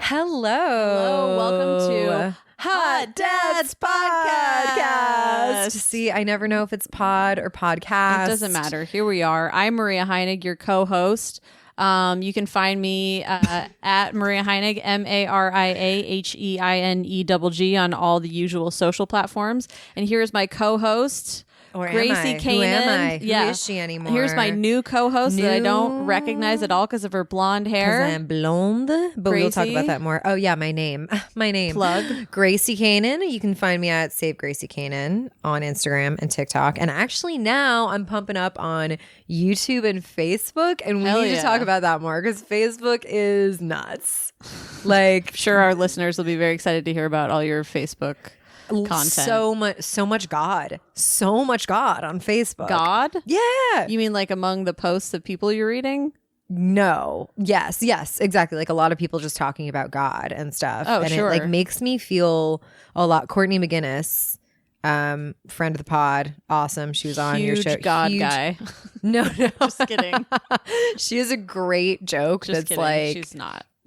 Hello. Hello. Welcome to Hot Dad's Podcast. See, I never know if it's pod or podcast. It doesn't matter. Here we are. I'm Maria Heinegg, your co-host. You can find me at Maria Heinegg, MariaHeinegg on all the usual social platforms. And here's my co-host, Gracie Canaan. Who am I? Yeah. Who is she anymore? Here's my new co-host that I don't recognize at all because of her blonde hair. Because I'm blonde, but we'll talk about that more. Oh yeah, my name. Plug. Gracie Canaan. You can find me at Save Gracie Canaan on Instagram and TikTok. And actually now I'm pumping up on YouTube and Facebook, and we need to talk about that more because Facebook is nuts. Like, sure, our listeners will be very excited to hear about all your Facebook content. So much God on Facebook. God? Yeah. You mean like among the posts of people you're reading? No. Yes, exactly. Like a lot of people just talking about God and stuff. Oh, and sure. it like makes me feel a lot. Courtney McGinnis, friend of the pod, awesome. She was on your show. God guy. No. Just kidding. She has a great joke Just that's kidding. Like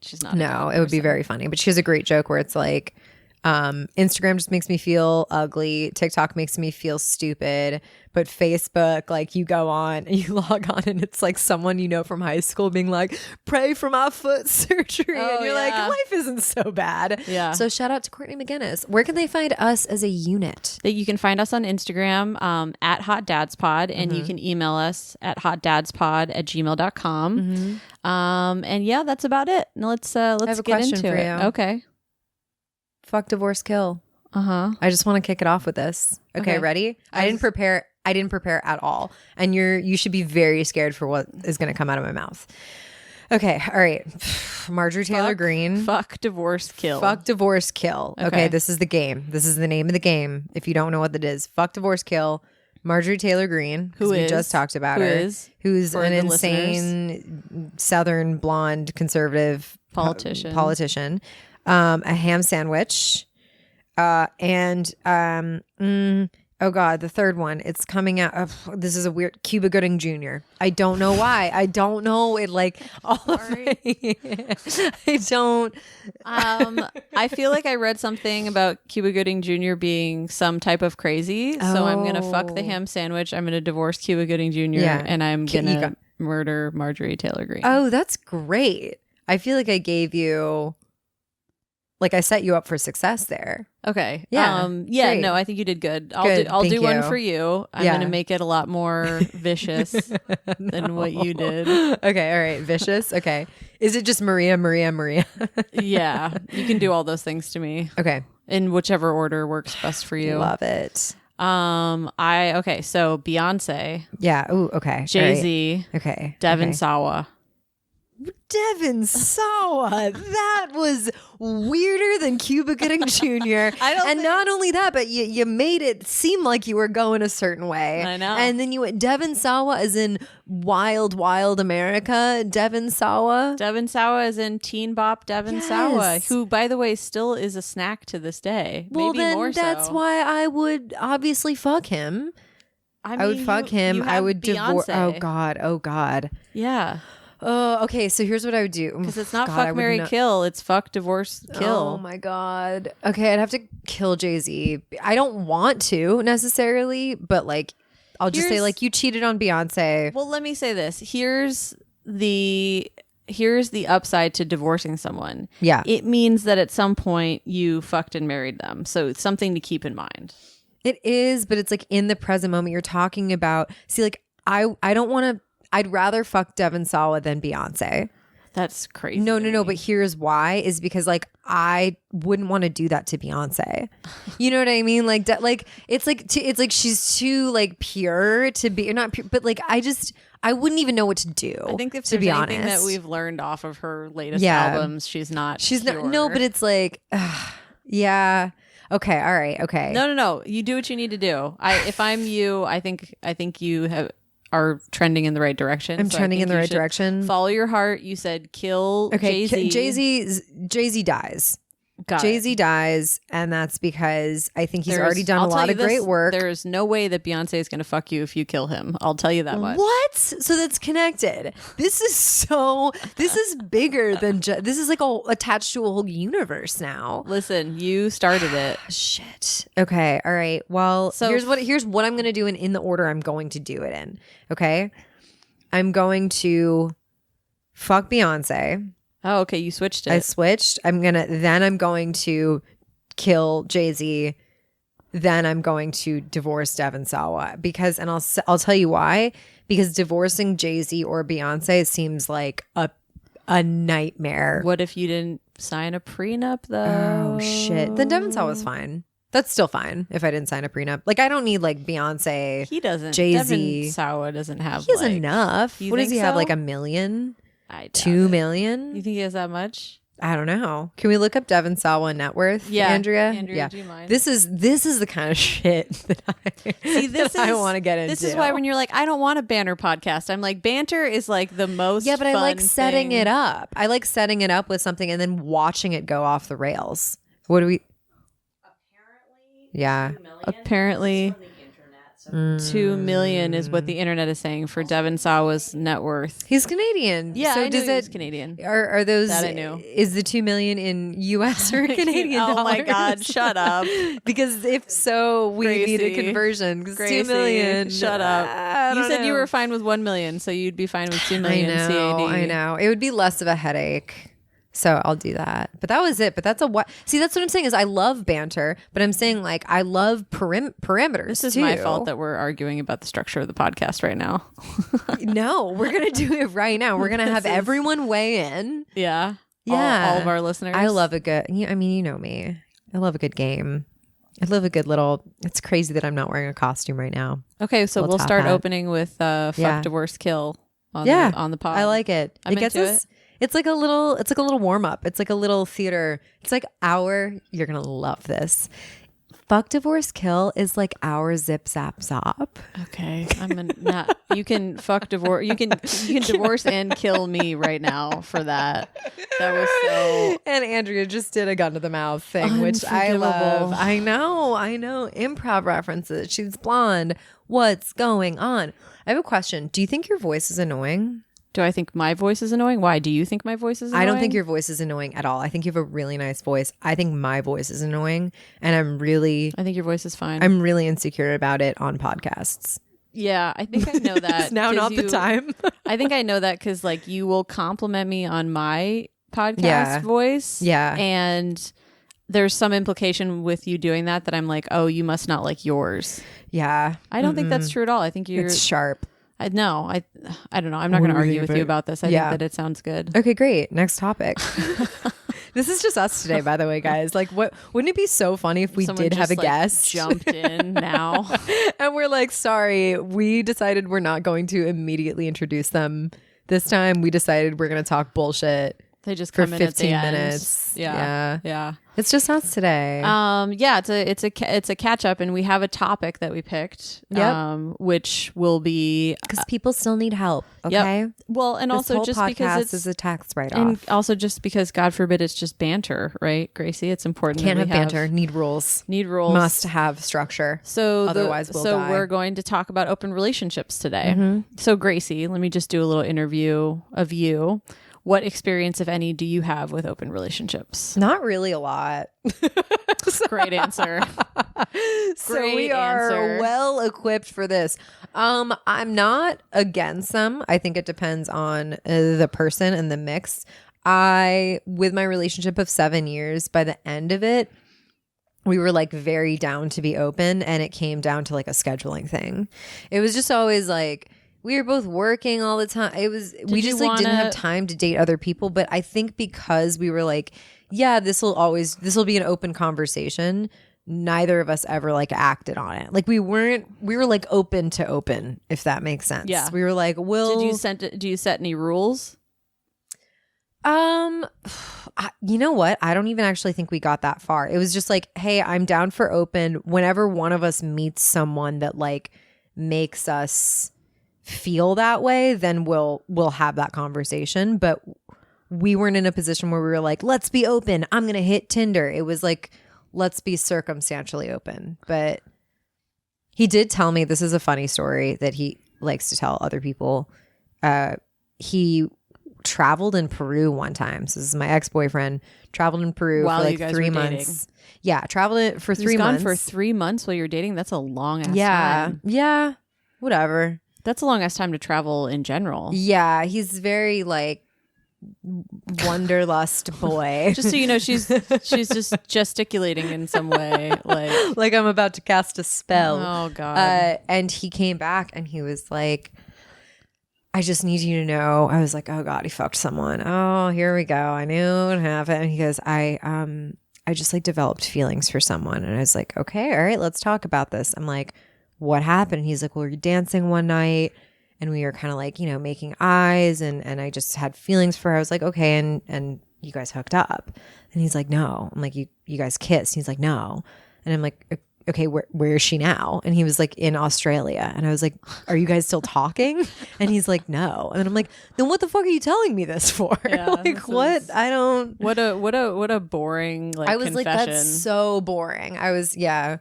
She's not. No, it would be very funny. But she has a great joke where it's like, Instagram just makes me feel ugly. TikTok makes me feel stupid. But Facebook, like you go on and you log on and it's like someone you know from high school being like, pray for my foot surgery. And you're like, life isn't so bad. Yeah. So shout out to Courtney McGinnis. Where can they find us as a unit? That you can find us on Instagram at Hot Dads Pod, and you can email us at hotdadspod@gmail.com. And yeah, that's about it. Now let's have a get question into for it. you. Okay. Fuck, divorce, kill. Uh-huh. I just want to kick it off with this. Okay. Ready? I didn't prepare at all. And you should be very scared for what is going to come out of my mouth. Okay. All right. Marjorie Taylor Greene. Fuck, divorce, kill. Fuck, divorce, kill. Okay. This is the game. This is the name of the game. If you don't know what that is, fuck, divorce, kill. Marjorie Taylor Greene, who we just talked about who's an insane Southern blonde conservative politician. A ham sandwich. Oh God, the third one. It's coming out. This is a weird Cuba Gooding Jr. I don't know why. I don't know it. Like all I don't. I feel like I read something about Cuba Gooding Jr. being some type of crazy. So I'm gonna fuck the ham sandwich. I'm gonna divorce Cuba Gooding Jr. And I'm gonna murder Marjorie Taylor Greene. Oh, that's great. I feel like I gave you. Like I set you up for success there. Okay. Yeah. No, I think you did good. I'll do one for you. I'm going to make it a lot more vicious than what you did. Okay. All right. Vicious. Okay. Is it just Maria? Yeah. You can do all those things to me. Okay. In whichever order works best for you. Love it. So Beyonce. Yeah. Ooh, okay. Jay-Z. Right. Okay. Devin Sawa. Devin Sawa. That was weirder than Cuba Gooding Jr. Not only that, but you made it seem like you were going a certain way. I know. And then you went Devin Sawa as in Wild Wild America. Devin Sawa. Devin Sawa is in Teen Bop Devin Sawa, who, by the way, still is a snack to this day. Well, maybe then more so. That's why I would obviously fuck him. I would fuck him. I would divorce. Oh God. Yeah. Oh, okay. So here's what I would do. Because it's not fuck, marry, kill. It's fuck, divorce, kill. Oh my God. Okay, I'd have to kill Jay-Z. I don't want to necessarily, but like, I'll just say like you cheated on Beyonce. Well, let me say this. Here's the upside to divorcing someone. Yeah. It means that at some point you fucked and married them. So it's something to keep in mind. It is, but it's like in the present moment you're talking about. See, like I don't want to. I'd rather fuck Devin Sawa than Beyonce. That's crazy. No. But here's why is because like I wouldn't want to do that to Beyonce. You know what I mean? Like, it's like she's too like pure to be, or not pure, but like I wouldn't even know what to do. I think if to there's be anything honest that we've learned off of her latest albums, she's not. No, but it's like, yeah. Okay. All right. Okay. No. You do what you need to do. If I'm you, I think you are trending in the right direction. I'm trending in the right direction. Follow your heart. You said kill Jay-Z. Jay-Z dies. Jay-Z dies, and that's because I think he's already done a lot of great work. There is no way that Beyonce is going to fuck you if you kill him. I'll tell you that much. What? So that's connected. This is bigger than this is like attached to a whole universe now. Listen, you started it. Shit. Okay. All right. Well, so here's what I'm going to do in the order I'm going to do it in. Okay. I'm going to fuck Beyonce. Oh, okay. You switched it. I switched. I'm going to kill Jay-Z. Then I'm going to divorce Devon Sawa and I'll tell you why. Because divorcing Jay-Z or Beyonce seems like a nightmare. What if you didn't sign a prenup though? Oh shit. Then Devon Sawa's fine. That's still fine if I didn't sign a prenup. Like I don't need like Beyonce. He doesn't. Jay-Z. Devon Sawa doesn't have. He has enough. What does he have? Like $1 million? 2 million? You think he has that much? I don't know. Can we look up Devon Sawa net worth? Yeah, Andrea, yeah. Do you mind? This is the kind of shit that I want to get into. This is why when you're like, I don't want a banter podcast, I'm like, banter is like the most. Yeah, but I like setting thing. it up. I like setting it up with something and then watching it go off the rails. What do we? Apparently. 2 million is what the internet is saying for Devon Sawa's net worth. He's Canadian. Yeah, so I knew he was Canadian. Are those that I knew? Is the 2 million in US or Canadian dollars? Oh my God, shut up. Because if so, we need a conversion. Gracie, 2 million. Shut up. You said you were fine with 1 million, so you'd be fine with 2 million CAD. I know. It would be less of a headache. So I'll do that. But that was it. But that's see, that's what I'm saying is I love banter, but I'm saying like I love parameters. This is too. my fault that we're arguing about the structure of the podcast right now. No, we're going to do it right now. We're going to have everyone weigh in. Yeah. Yeah. All of our listeners. I love a good, I mean, you know me. I love a good game. I love a good it's crazy that I'm not wearing a costume right now. Okay, so we'll start opening with fuck, divorce, kill on the pod. I like it. It gets us. It's like a little warm up. It's like a little theater. It's like you're going to love this. Fuck, divorce, kill is like our zip, zap, zop. Okay. You can fuck, divorce. You can divorce and kill me right now for that. That was so. And Andrea just did a gun to the mouth thing, which I love. I know. Improv references. She's blonde. What's going on? I have a question. Do you think your voice is annoying? Do I think my voice is annoying? Why? Do you think my voice is annoying? I don't think your voice is annoying at all. I think you have a really nice voice. I think my voice is annoying. And I think your voice is fine. I'm really insecure about it on podcasts. Yeah, I think I know that. It's now not the time. I think I know that because like you will compliment me on my podcast voice. Yeah. And there's some implication with you doing that I'm like, oh, you must not like yours. Yeah. I don't think that's true at all. I think it's sharp. I don't know. I'm not going to argue with you about this. I think that it sounds good. Okay, great. Next topic. This is just us today, by the way, guys. Like, wouldn't it be so funny if we did have a guest jumped in now, and we're like, sorry, we decided we're not going to immediately introduce them this time. We decided we're going to talk bullshit. They just for come 15 in at the minutes. End. Yeah. It's just us today. It's a catch up, and we have a topic that we picked. Which will be because people still need help. Okay. Yep. Well, and this also whole just podcast because it's a tax write off, and also just because God forbid it's just banter, right, Gracie? It's important. Can't have banter. Need rules. Must have structure. So otherwise we'll die. We're going to talk about open relationships today. Mm-hmm. So Gracie, let me just do a little interview of you. What experience, if any, do you have with open relationships? Not really a lot. Great answer. So we are well equipped for this. I'm not against them. I think it depends on the person and the mix. With my relationship of 7 years, by the end of it, we were like very down to be open, and it came down to like a scheduling thing. It was just always like, we were both working all the time. We just like didn't have time to date other people. But I think because we were like, yeah, this will be an open conversation. Neither of us ever like acted on it. Like we were like open to open, if that makes sense. Yeah. We were like, do you set any rules? You know what? I don't even actually think we got that far. It was just like, hey, I'm down for open whenever one of us meets someone that like makes us feel that way, then we'll have that conversation. But we weren't in a position where we were like, let's be open. I'm going to hit Tinder. It was like, let's be circumstantially open. But he did tell me, this is a funny story that he likes to tell other people. He traveled in Peru one time. So this is my ex-boyfriend. Traveled in Peru while for you guys like 3 were months. dating. Yeah, traveled for 3 months. For 3 months while you're dating. That's a long ass time. Yeah, whatever. That's a long ass time to travel in general. Yeah, he's very like wanderlust boy. Just so you know, she's just gesticulating in some way, like I'm about to cast a spell. Oh God! And he came back and he was like, I just need you to know. I was like, oh God, he fucked someone. Oh, here we go. I knew it would happen. And he goes, I just like developed feelings for someone. And I was like, okay, all right, let's talk about this. I'm like, what happened? And he's like, well, we were dancing one night and we were kind of like, you know, making eyes and I just had feelings for her. I was like, okay. And you guys hooked up. And he's like, no. I'm like, you guys kissed. And he's like, no. And I'm like, okay, where is she now? And he was like, in Australia. And I was like, are you guys still talking? And he's like, no. And I'm like, then what the fuck are you telling me this for? Yeah, like, what? I don't. What a boring like. I was confession. like, that's so boring. I was, yeah.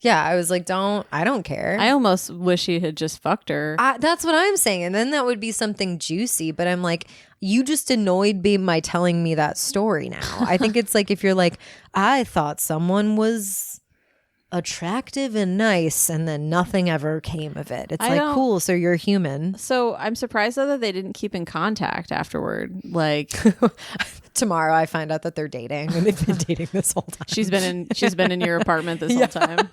I was like, I don't care. I almost wish he had just fucked her. That's what I'm saying. And then that would be something juicy. But I'm like, you just annoyed me by telling me that story now. I think it's like if you're like, I thought someone was attractive and nice and then nothing ever came of it. It's like, cool, so you're human. So I'm surprised though that they didn't keep in contact afterward. Like tomorrow I find out that they're dating and they've been dating this whole time. She's been in your apartment this whole time.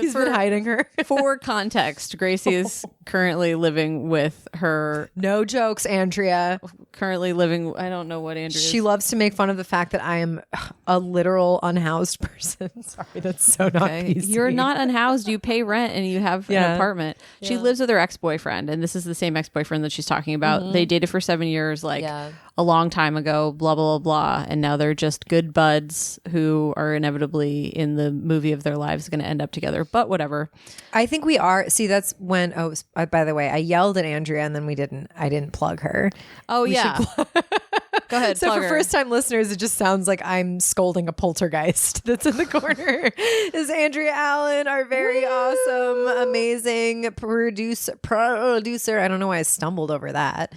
He's been hiding her. For context, Gracie is currently living with her. No jokes, Andrea. Currently living. I don't know what Andrea. She loves to make fun of the fact that I am a literal unhoused person. Sorry, that's so not PC. You're not unhoused. You pay rent and you have an apartment. Yeah. She lives with her ex-boyfriend, and this is the same ex-boyfriend that she's talking about. Mm-hmm. They dated for 7 years, a long time ago. Blah blah blah blah, and now they're just good buds who are inevitably in the movie of their lives going to end up together. But whatever. I think we are. See, that's when. Oh, by the way, I yelled at Andrea, and then I didn't plug her. Oh yeah. Go ahead. So for first time listeners, it just sounds like I'm scolding a poltergeist that's in the corner. Is Andrea Allen, our very awesome, amazing producer. I don't know why I stumbled over that.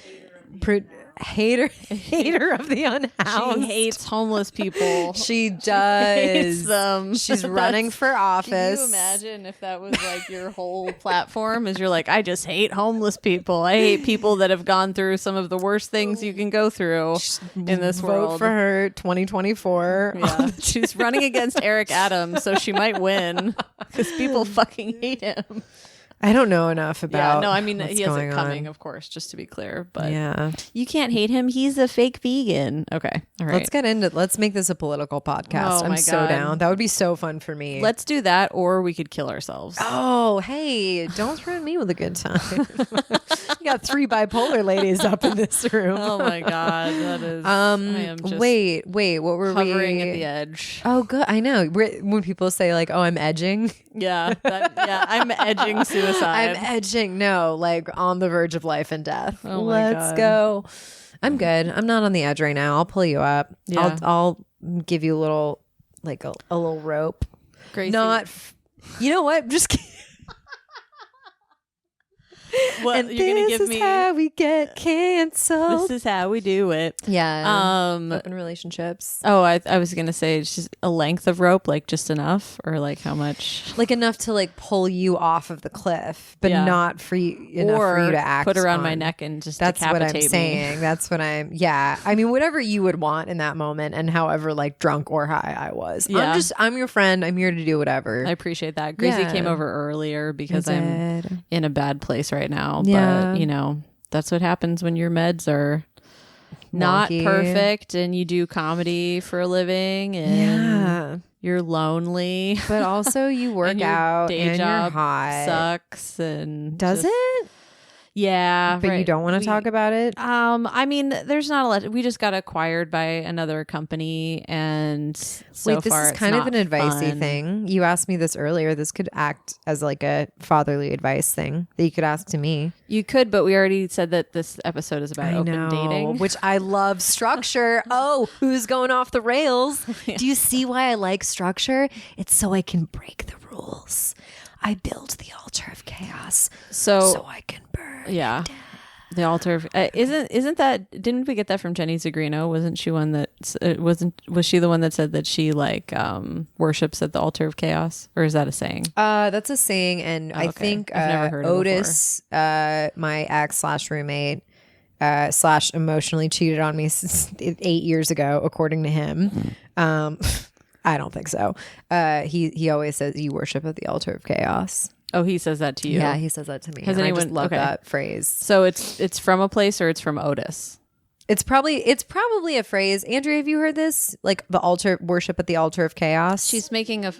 Hater of the unhoused. She hates homeless people. She does. She hates them. She's running for office. Can you imagine if that was like your whole platform? Is you're like, I just hate homeless people. I hate people that have gone through some of the worst things you can go through in this world. Vote for her 2024. Yeah. She's running against Eric Adams, so she might win because people fucking hate him. I don't know enough about. Yeah, no, I mean he has it coming, of course, just to be clear. But you can't hate him. He's a fake vegan. Okay, all right. Let's make this a political podcast. I'm so down. That would be so fun for me. Let's do that, or we could kill ourselves. Oh, hey, don't threaten me with a good time. You got 3 bipolar ladies up in this room. Oh my god, that is. I am just wait. What were we hovering at the edge? Oh, good. I know. When people say like, "Oh, I'm edging." Yeah, I'm edging suicide. I'm edging. No, like on the verge of life and death. Oh my Let's go. I'm good. I'm not on the edge right now. I'll pull you up. Yeah. I'll give you a little, like a little rope. Gracie. You know what? Just kidding. What, and you're gonna give me? This is how we get canceled. This is how we do it. Yeah. Open relationships. Oh, I was gonna say it's just a length of rope, like just enough, or like how much? Like enough to like pull you off of the cliff, but not for you enough for you to act. Put around my neck and just that's what I'm me. saying. That's what I'm. Yeah. I mean, whatever you would want in that moment, and however like drunk or high I was. Yeah. I'm your friend. I'm here to do whatever. I appreciate that. Gracie came over earlier because I'm in a bad place right now. But you know, that's what happens when your meds are not perfect and you do comedy for a living and you're lonely. But also you work and out day and job you're hot. Sucks and does it? Yeah, but you don't want to talk about it. I mean, there's not a lot. We just got acquired by another company, and so this far is it's kind of not an advicey fun. thing. You asked me this earlier. This could act as like a fatherly advice thing that you could ask to me. You could, but we already said that this episode is about open dating, which I love structure. Oh, who's going off the rails? Yeah. Do you see why I like structure? It's so I can break the rules. I build the altar of chaos so I can burn. Yeah. The altar of isn't that, didn't we get that from Jenny Zagrino? Wasn't she one that was she the one that said that she like worships at the altar of chaos, or is that a saying? That's a saying, and I think I've never heard Otis, my ex/roommate / emotionally cheated on me 8 years ago, according to him. I don't think so. He always says you worship at the altar of chaos. Oh, he says that to you? Yeah, he says that to me. Has anyone, I just love that phrase. So it's from a place, or it's from Otis? It's probably a phrase. Andrea, have you heard this? Like the altar worship at the altar of chaos. She's making a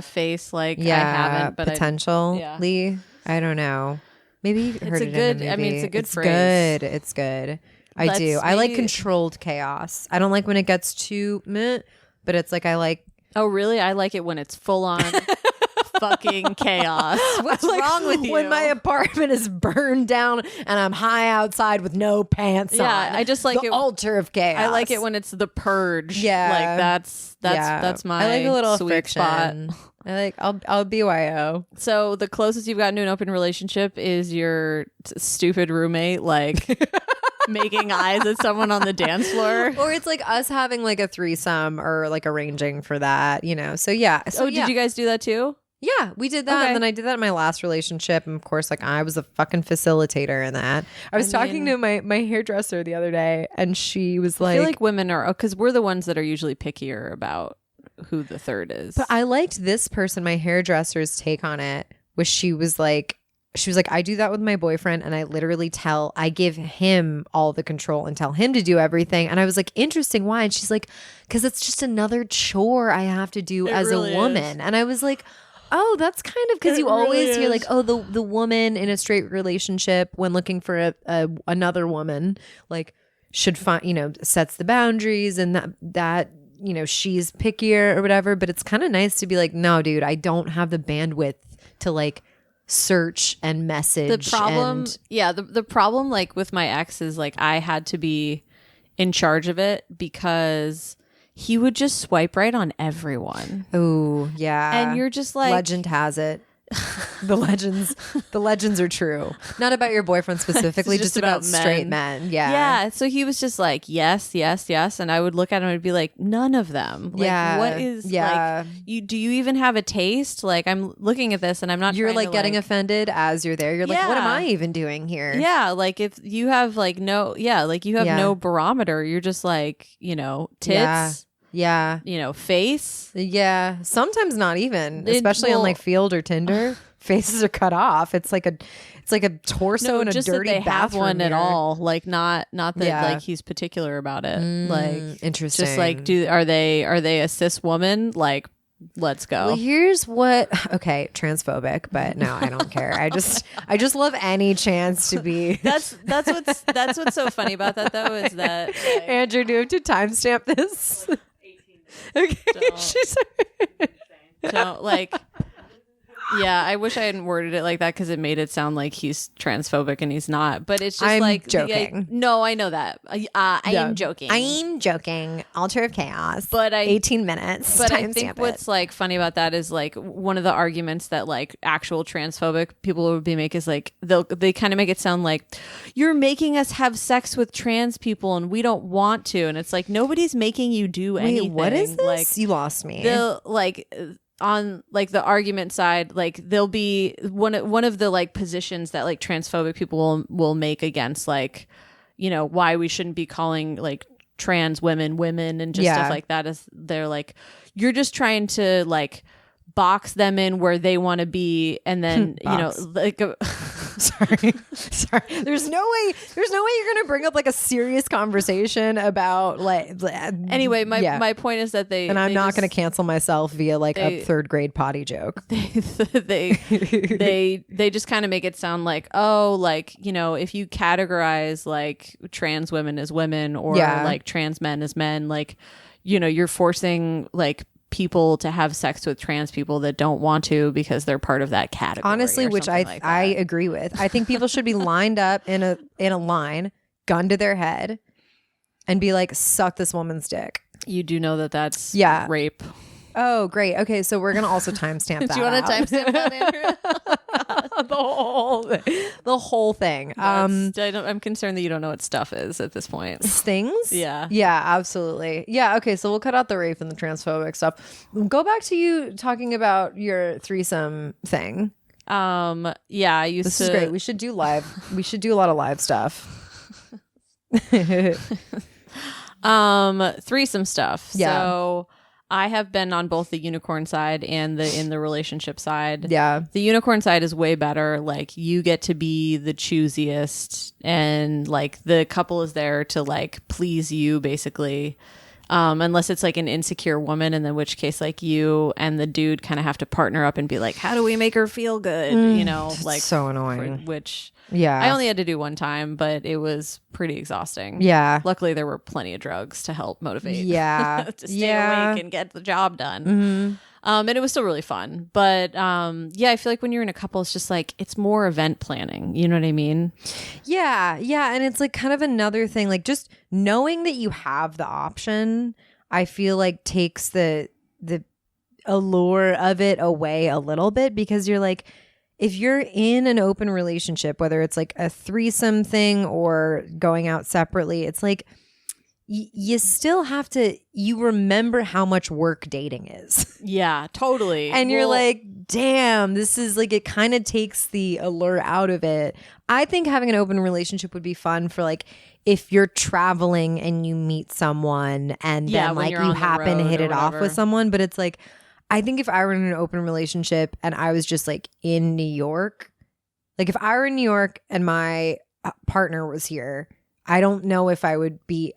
face like yeah, I haven't, but potentially. I don't know. Maybe you've heard it in a movie. I mean, it's a good phrase. It's good. I do. I like controlled chaos. I don't like when it gets too meh, but it's like I like. Oh, really? I like it when it's full on fucking chaos. What's wrong with you? When my apartment is burned down and I'm high outside with no pants on. Yeah, I just like the altar of chaos. I like it when it's the purge. Yeah, like that's my. I like a little sweet friction. spot. I like. I'll BYO. So the closest you've gotten to an open relationship is your stupid roommate, like. Making eyes at someone on the dance floor, or it's like us having like a threesome, or like arranging for that, so yeah. So did you guys do that too? Yeah, we did that. Okay. And then I did that in my last relationship, and of course, like I was a fucking facilitator in that. I was talking to my hairdresser the other day, and she was like, I feel like women are, because we're the ones that are usually pickier about who the third is. But I liked this person, my hairdresser's take on it, was she was like, I do that with my boyfriend, and I literally I give him all the control and tell him to do everything. And I was like, interesting, why? And she's like, because it's just another chore I have to do as really a woman. Is. And I was like, oh, that's kind of, because you always hear like, oh, the woman in a straight relationship when looking for another woman, like should find, sets the boundaries, and that she's pickier or whatever. But it's kind of nice to be like, no, dude, I don't have the bandwidth to like search and message. The problem, the problem like with my ex is like I had to be in charge of it because he would just swipe right on everyone. Oh, yeah. And you're just like, legend has it. The legends are true. Not about your boyfriend specifically, just about straight men. Yeah. So he was just like, yes, yes, yes. And I would look at him and be like, none of them. Like, what is like do you even have a taste? Like, I'm looking at this and I'm not. You're like getting offended as you're there. You're like, what am I even doing here? Yeah. Like if you have like no barometer, you're just like, tits. Yeah. Face. Yeah. Sometimes not even, especially on like Field or Tinder. Faces are cut off. It's like a torso in a just dirty that they bathroom have one mirror. At all. Like not that like he's particular about it. Like interesting. Just like are they a cis woman? Like let's go. Well, here's what. Okay, transphobic, but no, I don't care. I just love any chance to be. That's what's so funny about that though is that like, Andrew, do you have to timestamp this? 18 minutes. Okay, she's don't like. Yeah, I wish I hadn't worded it like that because it made it sound like he's transphobic and he's not. But it's just I'm like joking. No, I know that. I am joking. I'm joking. Altar of chaos. But 18 minutes. But I think what's like funny about that is like one of the arguments that like actual transphobic people would be make is like they kind of make it sound like you're making us have sex with trans people and we don't want to, and it's like nobody's making you do anything. What is this? Like you lost me. They'll like. On like the argument side, like there'll be one of the like positions that like transphobic people will make against like why we shouldn't be calling like trans women and just stuff like that is they're like you're just trying to like box them in where they want to be and then like Sorry. There's no way you're gonna bring up like a serious conversation about like. Anyway, my point is that I'm not gonna cancel myself via like a third grade potty joke. They just kind of make it sound like, oh, like, you know, if you categorize like trans women as women or like trans men as men, like, you know, you're forcing like people to have sex with trans people that don't want to because they're part of that category. Honestly, which I agree with. I think people should be lined up in a line, gun to their head, and be like, suck this woman's dick. You do know that that's rape. Oh, great. Okay, so we're gonna also timestamp that. Do you want to timestamp that, Andrea? the whole thing. I'm concerned that you don't know what stuff is at this point. Things? Yeah, absolutely. Yeah. Okay, so we'll cut out the rape and the transphobic stuff. Go back to you talking about your threesome thing. I used This is great. We should do a lot of live stuff. Threesome stuff. Yeah. So I have been on both the unicorn side and in the relationship side. Yeah. The unicorn side is way better. Like, you get to be the choosiest, and like the couple is there to like please you basically. Unless it's like an insecure woman, and in which case like you and the dude kind of have to partner up and be like, how do we make her feel good? You know, like so annoying. Which yeah, I only had to do one time, but it was pretty exhausting. Yeah. Luckily there were plenty of drugs to help motivate. Yeah. to stay awake and get the job done. Mm-hmm. And it was still really fun. But I feel like when you're in a couple, it's just like, it's more event planning. You know what I mean? Yeah. Yeah. And it's like kind of another thing, like just knowing that you have the option, I feel like takes the allure of it away a little bit, because you're like, if you're in an open relationship, whether it's like a threesome thing or going out separately, it's like, you still have to, you remember how much work dating is. Yeah, totally. And you're like, damn, this is like, it kind of takes the allure out of it. I think having an open relationship would be fun for like, if you're traveling and you meet someone and then like you happen to hit it off with someone. But it's like, I think if I were in an open relationship and I was just like in New York, like if I were in New York and my partner was here, I don't know if I would be,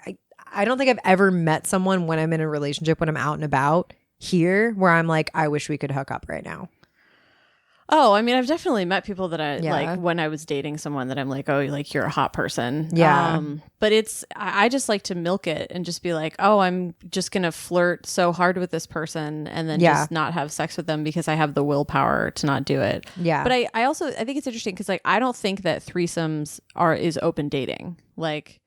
I don't think I've ever met someone when I'm in a relationship, when I'm out and about here, where I'm like, I wish we could hook up right now. Oh, I mean, I've definitely met people that I like when I was dating someone that I'm like, oh, like you're a hot person. Yeah. But I just like to milk it and just be like, oh, I'm just going to flirt so hard with this person and then just not have sex with them because I have the willpower to not do it. Yeah. But I also, I think it's interesting because like, I don't think that threesomes is open dating. Like,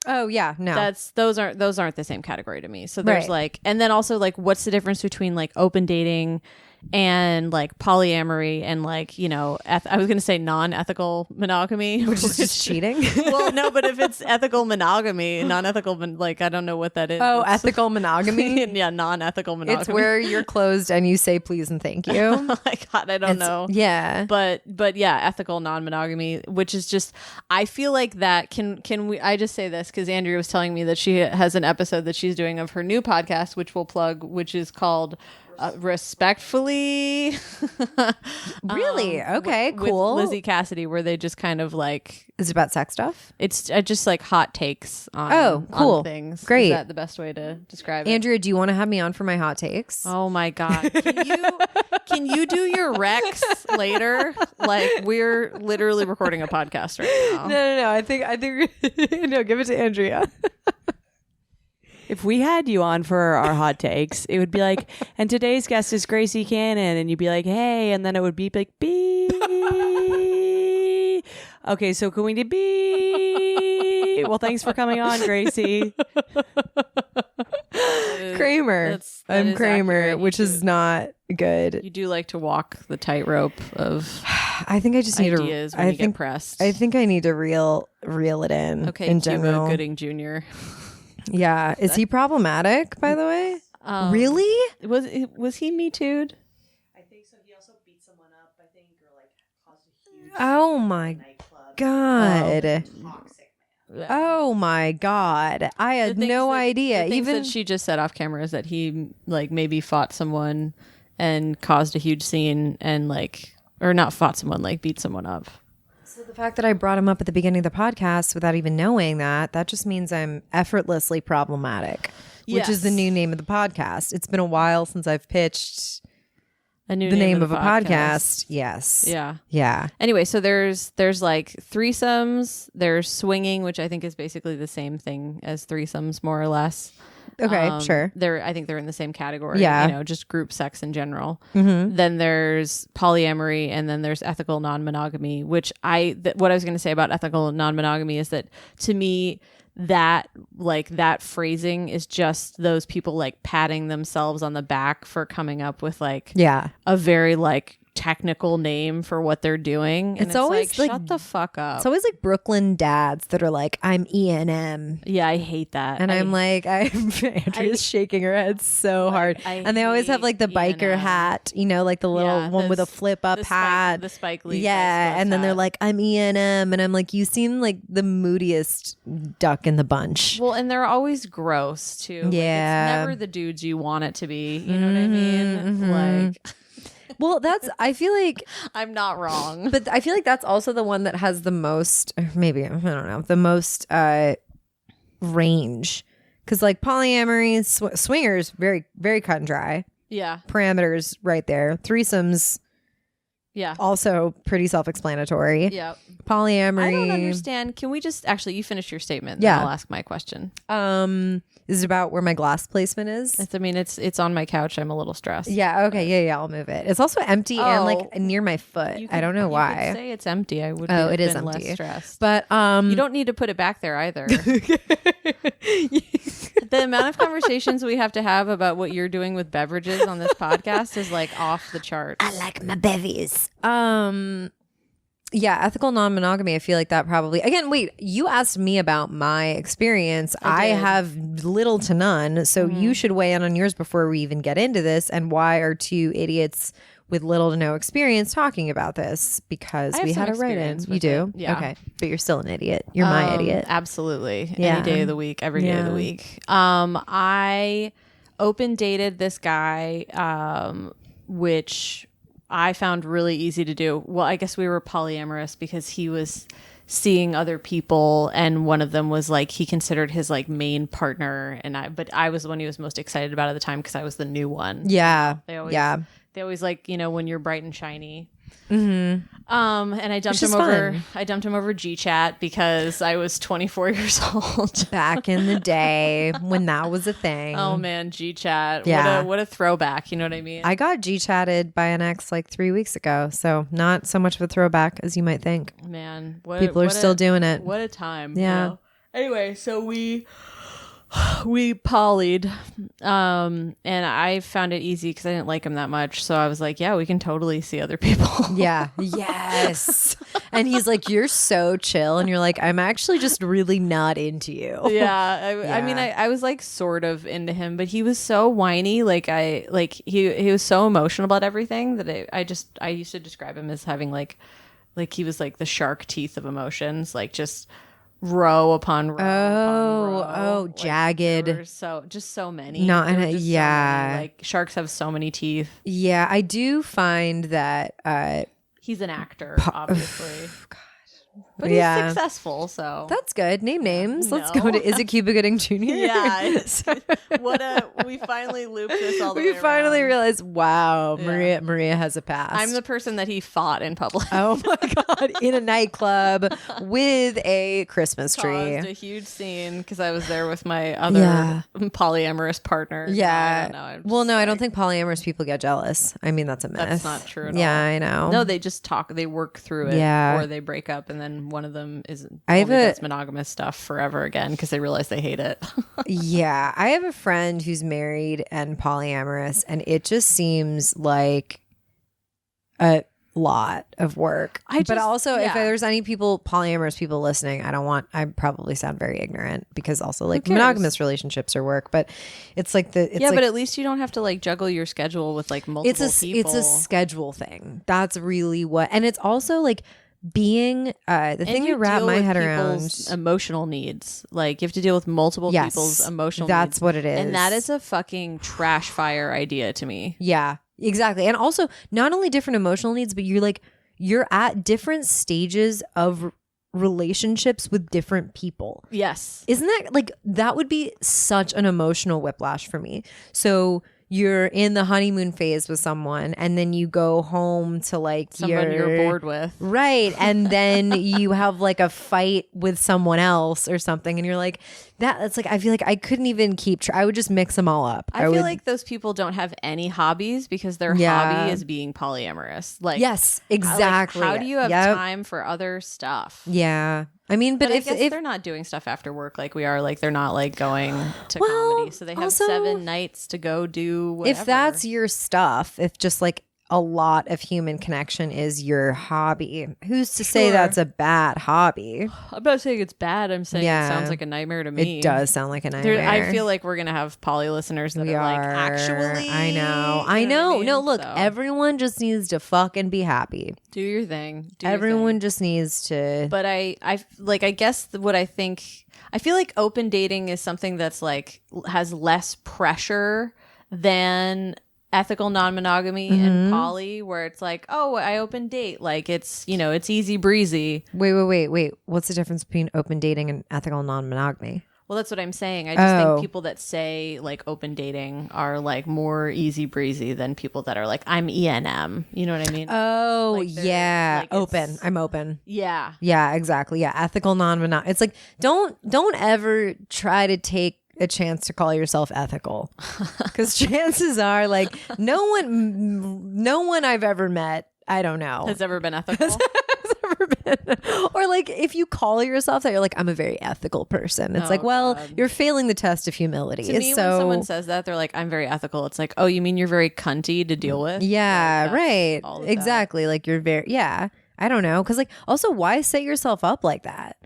oh yeah, no. Those aren't the same category to me. So there's like, and then also like, what's the difference between like open dating and like polyamory and like, you know, I was going to say non-ethical monogamy, which is just cheating. Well, no, but if it's ethical monogamy, non-ethical, like, I don't know what that is. Oh, ethical monogamy? Yeah, non-ethical monogamy. It's where you're closed and you say please and thank you. Oh my God, I don't know. Yeah. But yeah, ethical non-monogamy, which is just, I feel like that can we, I just say this because Andrea was telling me that she has an episode that she's doing of her new podcast, which we'll plug, which is called Respectfully. Really? Okay, cool. With Lizzie Cassidy, where they just kind of like, is it about sex stuff? It's just like hot takes on, cool. on things. Great. Is that the best way to describe it? Andrea, do you want to have me on for my hot takes? Oh my God. Can you do your Rex later? Like, we're literally recording a podcast right now. No. I think no, give it to Andrea. If we had you on for our hot takes, it would be like, and today's guest is Gracie Canaan, and you'd be like, hey, and then it would be like, beep. Okay, so can we do beep? Well, thanks for coming on, Gracie. Kramer. I'm Kramer, accurate. Which is not good. You do like to walk the tightrope of I think I just need ideas when you get pressed. I think I need to reel it in. Okay, in Cuba general. Gooding Jr. Yeah. Is he problematic, by the way? Really? Was he Me Too'd? I think so. He also beat someone up, I think, or like caused a huge oh my God. Toxic man. Oh my God. I had no idea. Even that she just said off camera is that he like maybe fought someone and caused a huge scene and like, or not fought someone, like beat someone up. So the fact that I brought him up at the beginning of the podcast without even knowing that just means I'm effortlessly problematic, which is the new name of the podcast. It's been a while since I've pitched the name of a podcast. Yes. Yeah. Yeah. Anyway, so there's like threesomes, there's swinging, which I think is basically the same thing as threesomes, more or less. Okay, sure. I think they're in the same category. Yeah. Just group sex in general. Mm-hmm. Then there's polyamory, and then there's ethical non-monogamy, which what I was going to say about ethical non-monogamy is that to me, that phrasing is just those people like patting themselves on the back for coming up with like a very like technical name for what they're doing. And it's always like shut the fuck up. It's always like Brooklyn dads that are like, I'm E&M. Yeah, I hate that. And Andrea's shaking her head so hard. And they always have like the biker hat, like the little one with a flip up hat. The Spike Lee. Yeah. And then they're like, I'm E&M. And I'm like, you seem like the moodiest duck in the bunch. Well, and they're always gross too. Yeah. Like, it's never the dudes you want it to be. You know what I mean? Mm-hmm. Like... Well, I feel like I'm not wrong, but I feel like that's also the one that has the most, maybe, I don't know, the most range. Because like polyamory, swingers, very, very cut and dry. Yeah. Parameters right there. Threesomes. Yeah. Also pretty self-explanatory. Yeah. Polyamory. I don't understand. Can we just you finish your statement? Yeah. I'll ask my question. Is it about where my glass placement is? It's on my couch. I'm a little stressed. Yeah. Okay. Yeah. I'll move it. It's also empty and like near my foot. I don't know why. You could say it's empty. I would. Oh, it is empty. empty. Less stressed. But you don't need to put it back there either. The amount of conversations we have to have about what you're doing with beverages on this podcast is like off the charts. I like my bevies. Yeah, ethical non-monogamy. I feel like that probably. Again, wait. You asked me about my experience. I have little to none, so you should weigh in on yours before we even get into this. And why are two idiots with little to no experience talking about this? Because we had a write-in. You do? Yeah. Okay, but you're still an idiot. You're my idiot. Absolutely. Yeah. Any day of the week. Every day of the week. I open dated this guy, which I found really easy to do. Well, I guess we were polyamorous because he was seeing other people, and one of them was like he considered his like main partner, but I was the one he was most excited about at the time because I was the new one. Yeah. They always, yeah. They always like, when you're bright and shiny. Mm-hmm. And I dumped him over. I dumped him over GChat because I was 24 years old. Back in the day when that was a thing. Oh man, GChat. Yeah. What a throwback. You know what I mean? I got G-chatted by an ex like 3 weeks ago, so not so much of a throwback as you might think. Man, people are still doing it. What a time. Yeah. Anyway, so we polyed, and I found it easy because I didn't like him that much. So I was like, yeah, we can totally see other people. Yeah. Yes. And he's like, you're so chill. And you're like, I'm actually just really not into you. Yeah. I mean, I was like sort of into him, but he was so whiny. He was so emotional about everything that I used to describe him as having like he was like the shark teeth of emotions, like just row upon row upon row. Like, jagged. So many. No, and so many. Like sharks have so many teeth. Yeah, I do find that he's an actor, obviously. God. But yeah. he's successful, so that's good. Name names. No. Let's go to Is It Cuba Gooding Jr.? Yeah. We finally looped this all the way We finally around. realized, wow, Yeah. Maria has a past. I'm the person that he fought in public. Oh my God. In a nightclub with a Christmas tree. Caused a huge scene because I was there with my other polyamorous partner. Yeah. I I don't think polyamorous people get jealous. I mean, that's a myth. That's not true at all. Yeah, I know. No, they just talk. They work through it. Yeah. Or they break up, and then one of them I does monogamous stuff forever again because they realize they hate it. Yeah, I have a friend who's married and polyamorous, and it just seems like a lot of work. But also, if there's any polyamorous people listening, I probably sound very ignorant because also like monogamous relationships are work, but it's like but at least you don't have to like juggle your schedule with like multiple people. It's a schedule thing. That's really and it's also like being the thing you wrap my head around. Emotional needs, like you have to deal with multiple people's emotional needs. That's what it is, and that is a fucking trash fire idea to me. Yeah, exactly. And also not only different emotional needs, but you're like you're at different stages of relationships with different people. Yes. Isn't that like, that would be such an emotional whiplash for me. So you're in the honeymoon phase with someone and then you go home to like someone you're bored with. Right. And then you have like a fight with someone else or something and you're like, that's like, I feel like I couldn't even keep I would just mix them all up. I feel like those people don't have any hobbies because their hobby is being polyamorous. Like, yes, exactly. Like, how do you have time for other stuff? Yeah. I mean, but I guess if they're not doing stuff after work like we are, like they're not like going to comedy, so they have also 7 nights to go do whatever. If that's your stuff, if just like a lot of human connection is your hobby, who's to say that's a bad hobby? I'm not saying it's bad. I'm saying it sounds like a nightmare to me. It does sound like a nightmare. I feel like we're gonna have poly listeners that are like, actually, I know. No, look, everyone just needs to fucking be happy. Do your thing. Everyone just needs to. But I guess what I think, I feel like open dating is something that's like has less pressure than ethical non-monogamy and poly, where it's like, oh, I open date, like it's, you know, it's easy breezy. Wait. What's the difference between open dating and ethical non-monogamy? Well, that's what I'm saying. I just think people that say like open dating are like more easy breezy than people that are like, I'm ENM. You know what I mean? Oh, like yeah. Like open. I'm open. Yeah. Yeah, exactly. Yeah. Ethical non-monogamy. It's like, don't ever try to take a chance to call yourself ethical, because chances are like no one I've ever met, I don't know, has ever been ethical. Or like if you call yourself that, you're like, I'm a very ethical person. It's like, well, God, you're failing the test of humility. To me, when someone says that, they're like, I'm very ethical, it's like, oh, you mean you're very cunty to deal with? Yeah, right. Exactly. Like you're very, I don't know. Because like also, why set yourself up like that?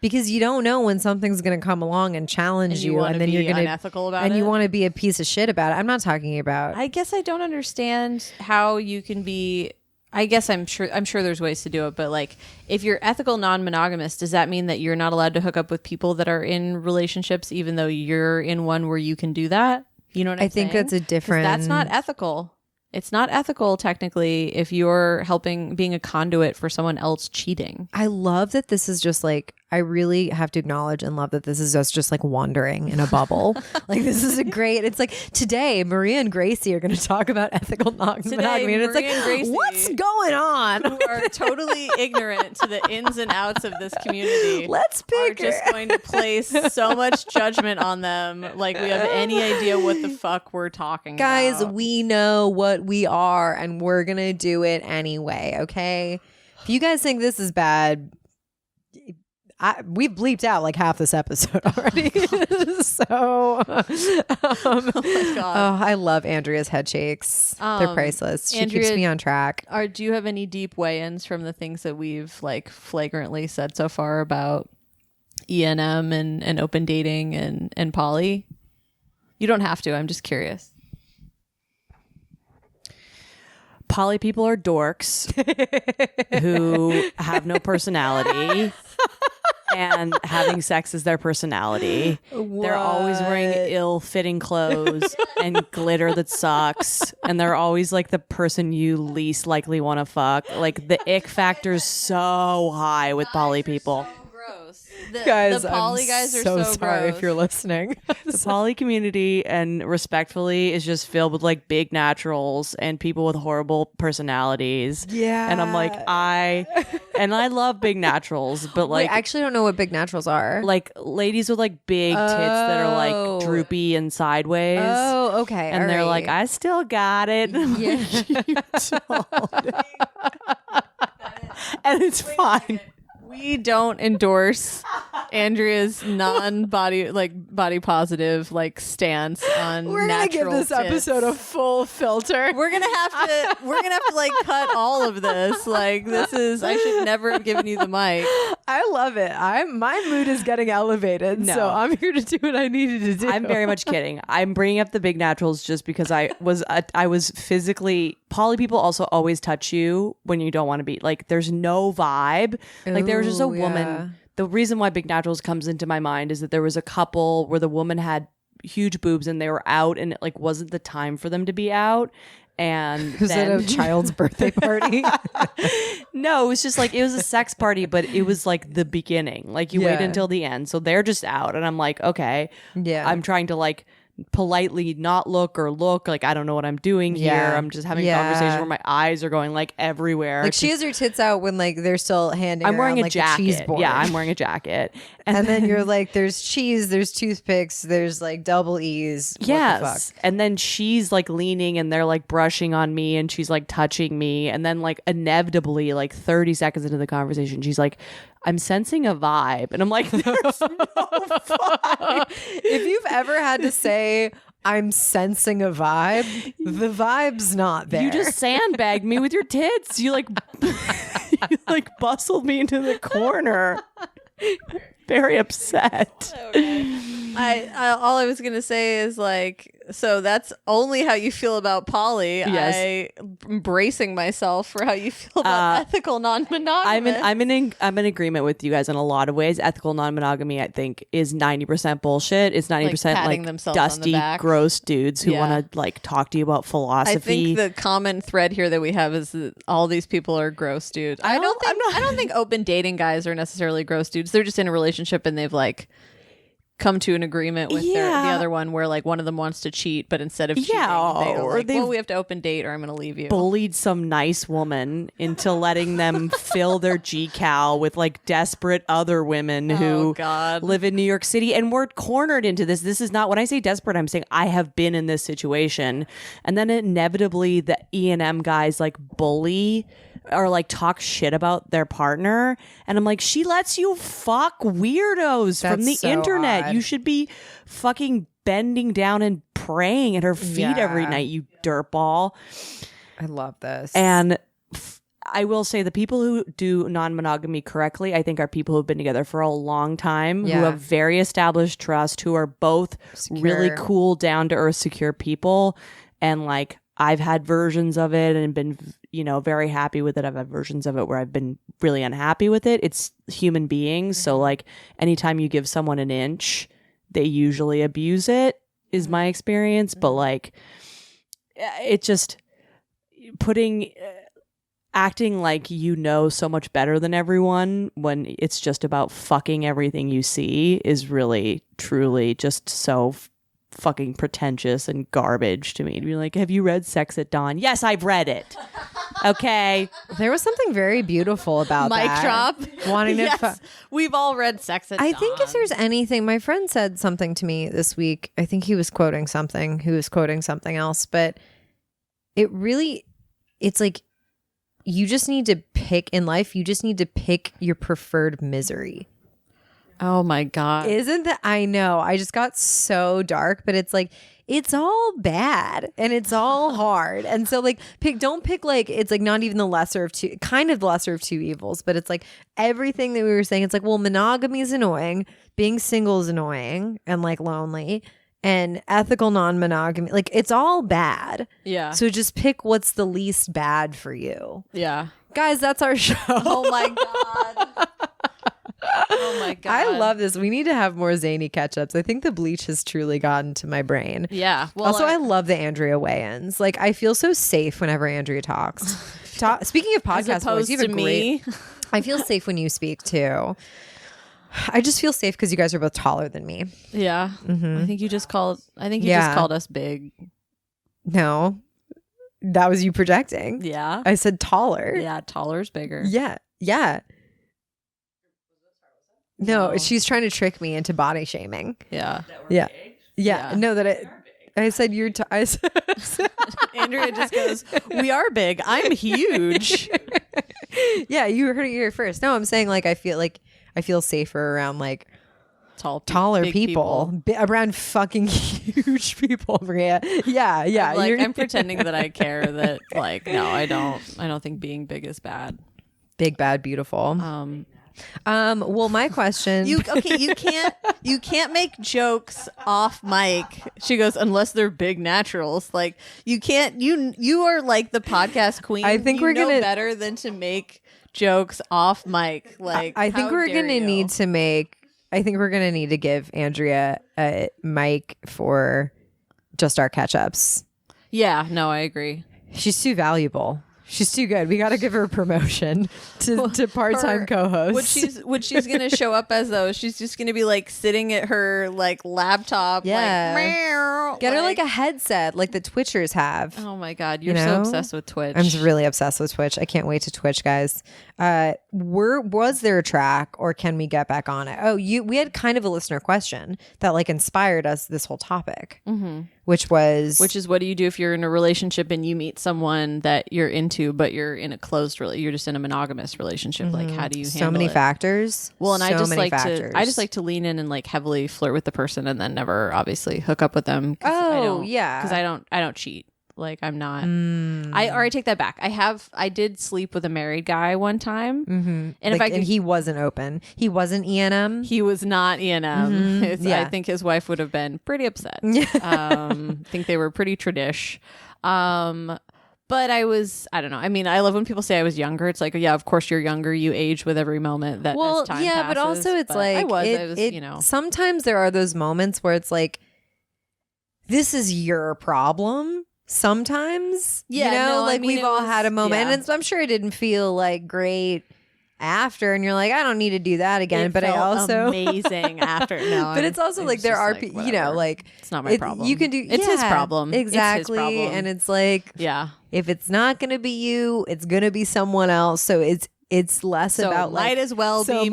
Because you don't know when something's going to come along and challenge you, and then you're going to be unethical about it, and you want to be a piece of shit about it. I'm not talking about. I guess I don't understand how you can be. I guess I'm sure there's ways to do it, but like if you're ethical non-monogamous, does that mean that you're not allowed to hook up with people that are in relationships, even though you're in one where you can do that? You know what I'm saying? I think that's a different. That's not ethical. It's not ethical technically if you're being a conduit for someone else cheating. I love that this is just like, I really have to acknowledge and love that this is us just like wandering in a bubble. Like this is it's like today Maria and Gracie are going to talk about ethical non-monogamy. And it's like, what's going on? Who are totally ignorant to the ins and outs of this community. Let's pick. Are just going to place so much judgment on them. Like we have any idea what the fuck we're talking Guys, about. we know what we are and we're going to do it anyway. Okay. If you guys think this is bad, we've bleeped out like half this episode already. So, oh my God. I love Andrea's head shakes. They're priceless. She keeps me on track. Do you have any deep weigh-ins from the things that we've like flagrantly said so far about ENM and open dating and poly? You don't have to. I'm just curious. Poly people are dorks who have no personality. And having sex is their personality. What? They're always wearing ill-fitting clothes and glitter that sucks. And they're always like the person you least likely want to fuck. Like the ick factor is so high with poly people. Guys, the poly guys are so sorry gross. If you're listening. The poly community, and respectfully, is just filled with like big naturals and people with horrible personalities. Yeah. And I'm like, I love big naturals, but like, I actually don't know what big naturals are. Like ladies with like big tits that are like droopy and sideways. Oh, okay. And they're like, I still got it. Yeah. Like, you don't. And it's fine. We don't endorse Andrea's body positive like stance on. We're gonna give this tits. episode a full filter. We're gonna have to like cut all of this. Like this is. I should never have given you the mic. I love it. My mood is getting elevated, so I'm here to do what I needed to do. I'm very much kidding. I'm bringing up the big naturals just because I was physically. Poly people also always touch you when you don't want to be. Like there's no vibe. Like there was just a woman. Yeah. The reason why big naturals comes into my mind is that there was a couple where the woman had huge boobs and they were out and it like wasn't the time for them to be out. And was it a child's birthday party? No, it was just like, it was a sex party, but it was like the beginning. Like you wait until the end. So they're just out. And I'm like, okay. Yeah. I'm trying to like politely not look or look like I don't know what I'm doing here. I'm just having a conversation where my eyes are going like everywhere. Like she has her tits out when like they're still handing I'm wearing around, a like, jacket. the cheese board. Yeah, I'm wearing a jacket. And then you're like, there's cheese, there's toothpicks, there's like double E's. Yes. What the fuck? And then she's like leaning and they're like brushing on me and she's like touching me. And then like inevitably, like 30 seconds into the conversation, she's like, I'm sensing a vibe. And I'm like, there's no vibe. If you've ever had to say, I'm sensing a vibe, the vibe's not there. You just sandbagged me with your tits. You like, you like bustled me into the corner. Very upset. I all I was gonna say is like, so that's only how you feel about poly. Yes. I'm bracing myself for how you feel about ethical non-monogamous. I'm in agreement with you guys in a lot of ways. Ethical non-monogamy, I think, is 90% bullshit. It's 90% patting like themselves on the dusty, back. gross dudes who want to like talk to you about philosophy. I think the common thread here that we have is that all these people are gross dudes. I don't think open dating guys are necessarily gross dudes. They're just in a relationship and they've like come to an agreement with the other one where like one of them wants to cheat, but instead of cheating, well, we have to open date or I'm going to leave you. Bullied some nice woman into letting them fill their GCal with like desperate other women who live in New York City. And we're cornered into this. This is not, when I say desperate, I'm saying I have been in this situation. And then inevitably the E&M guys like bully or like talk shit about their partner. And I'm like, she lets you fuck weirdos from the internet. Odd. You should be fucking bending down and praying at her feet every night, you dirtball. I love this. And I will say the people who do non-monogamy correctly, I think, are people who've been together for a long time, who have very established trust, who are both really cool, down-to-earth, secure people. And like, I've had versions of it and been, you know, very happy with it. I've had versions of it where I've been really unhappy with it. It's human beings. So like anytime you give someone an inch, they usually abuse it, is my experience. But like, it just acting like you know so much better than everyone when it's just about fucking everything you see is really, truly just so fucking pretentious and garbage to me. To be like, have you read Sex at Dawn? Yes, I've read it. Okay. There was something very beautiful about Mic that. drop. Wanting yes, to we've all read Sex at Dawn. I think if there's anything, my friend said something to me this week. I think he was quoting something. He was quoting something else, but it's like you just need to pick in life. You just need to pick your preferred misery. Oh my God. Isn't that, I know, I just got so dark, but it's like, it's all bad and it's all hard. And so like, don't pick like, it's like not even the lesser of two, kind of the lesser of two evils, but it's like everything that we were saying. It's like, well, monogamy is annoying. Being single is annoying and like lonely, and ethical non-monogamy, like it's all bad. Yeah. So just pick what's the least bad for you. Yeah. Guys, that's our show. Oh my God. Oh my God. I love this. We need to have more zany catch-ups. I think the bleach has truly gotten to my brain. Yeah. Well, also, I love the Andrea weigh-ins. Like, I feel so safe whenever Andrea talks. Speaking of podcast voice, you have a great... I feel safe when you speak too. I just feel safe because you guys are both taller than me. Yeah. Mm-hmm. I think you just called us big. No. That was you projecting. Yeah. I said taller. Yeah, taller's bigger. Yeah. Yeah. No, she's trying to trick me into body shaming. Yeah. Yeah. Yeah. No, I said you're Andrea just goes, we are big. I'm huge. Yeah, you heard it here first. No, I'm saying like I feel safer around like taller people. Around fucking huge people, Maria. Yeah, yeah. I'm pretending that I care that like no, I don't think being big is bad. Big, bad, beautiful. Well, my question. You can't make jokes off mic. She goes, unless they're big naturals. Like you can't. You are like the podcast queen. I think we're gonna better than to make jokes off mic. Like I think we're gonna need to make. I think we're gonna need to give Andrea a mic for just our catch ups. Yeah. No, I agree. She's too valuable. She's too good. We got to give her a promotion to part-time co-host. What she's going to show up as, though, she's just going to be like sitting at her like laptop. Yeah. Like, meow, get her like a headset like the Twitchers have. Oh my God. You're so obsessed with Twitch. I'm really obsessed with Twitch. I can't wait to Twitch, guys. Was there a track or can we get back on it? Oh, we had kind of a listener question that like inspired us this whole topic, which is what do you do if you're in a relationship and you meet someone that you're into, but you're in a you're just in a monogamous relationship? Like, how do you handle so many it? Factors? Well, and so I just factors. like to lean in and like heavily flirt with the person and then never obviously hook up with them. Because I don't cheat. Like I'm not. I take that back. I did sleep with a married guy one time, and and he wasn't open. He wasn't E&M. He was not E&M. I think his wife would have been pretty upset. I think they were pretty tradish. But I don't know. I mean, I love when people say I was younger. It's like, yeah, of course you're younger. You age with every moment that as time passes. But also it's like, I was, sometimes there are those moments where it's like, this is your problem. Sometimes, we've all had a moment, and I'm sure it didn't feel like great after, and you're like, I don't need to do that again. But I also amazing after. No, but it's also like there are people, it's not my problem. You can do it's his problem exactly, it's his problem. And it's like, if it's not gonna be you, it's gonna be someone else. So it's less about like might as well be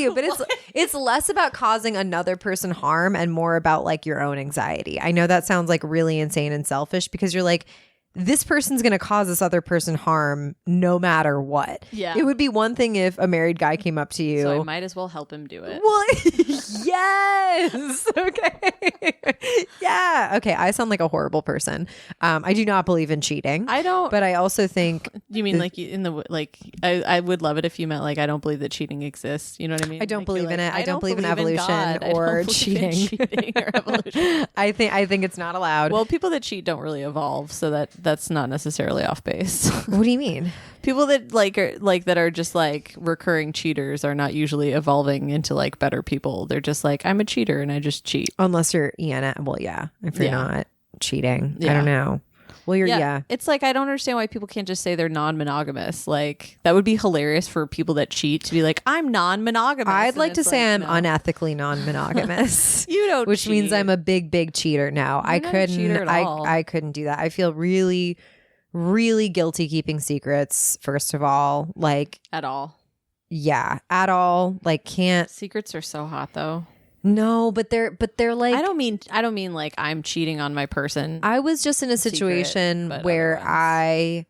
you, but it's less about causing another person harm and more about like your own anxiety. I know that sounds like really insane and selfish because you're like, this person's going to cause this other person harm no matter what. Yeah. It would be one thing if a married guy came up to you. So I might as well help him do it. Well, yes. Okay. Yeah. Okay. I sound like a horrible person. I do not believe in cheating. I don't. But I also think. You mean like in the like? I would love it if you meant like I don't believe that cheating exists. You know what I mean? I don't believe in it. I don't believe in evolution or cheating. Or evolution. I think it's not allowed. Well, people that cheat don't really evolve, so that's not necessarily off base. What do you mean? People that that are just like recurring cheaters are not usually evolving into like better people. They're just like, I'm a cheater and I just cheat. Unless you're ENF. Well, yeah. If you're not cheating, I don't know. Well, you're It's like I don't understand why people can't just say they're non-monogamous. Like that would be hilarious for people that cheat to be like, I'm non-monogamous. I'd like to say I'm unethically non-monogamous. You don't, which means I'm a big cheater now. You're not a cheater at all. I couldn't do that. I feel really, really guilty keeping secrets. First of all, like at all. Yeah, at all. Like can't. Secrets are so hot though. No, but they're like. I don't mean like I'm cheating on my person. I was just in a situation where I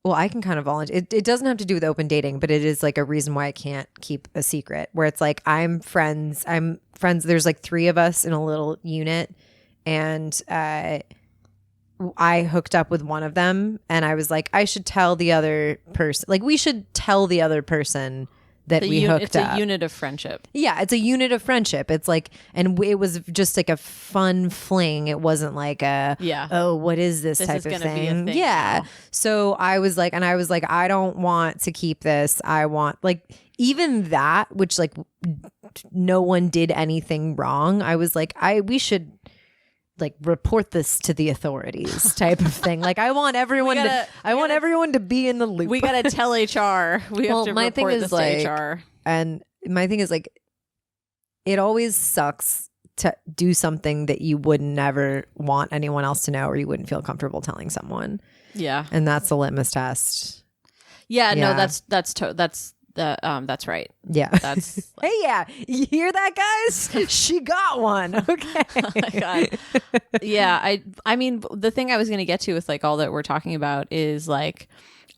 can kind of volunteer. It doesn't have to do with open dating, but it is like a reason why I can't keep a secret. Where it's like I'm friends. There's like 3 of us in a little unit, and I hooked up with one of them, and I was like, I should tell the other person. Like we should tell the other person. That we hooked up. It's a unit of friendship. Yeah, it's a unit of friendship. It's like, and it was just like a fun fling. It wasn't like oh, what is this type of thing? Be a thing yeah. now. So I was like, I don't want to keep this. I want like even that, which like no one did anything wrong. I was like, we should like report this to the authorities type of thing. Like I want everyone to be in the loop. We gotta tell HR. We have to report this to HR. And my thing is like, it always sucks to do something that you would never want anyone else to know, or you wouldn't feel comfortable telling someone. Yeah. And that's the litmus test. Yeah. No, that's right. Yeah. That's hey, yeah. You hear that, guys? She got one. Okay. Oh my God. Yeah. I mean, the thing I was going to get to with like all that we're talking about is like,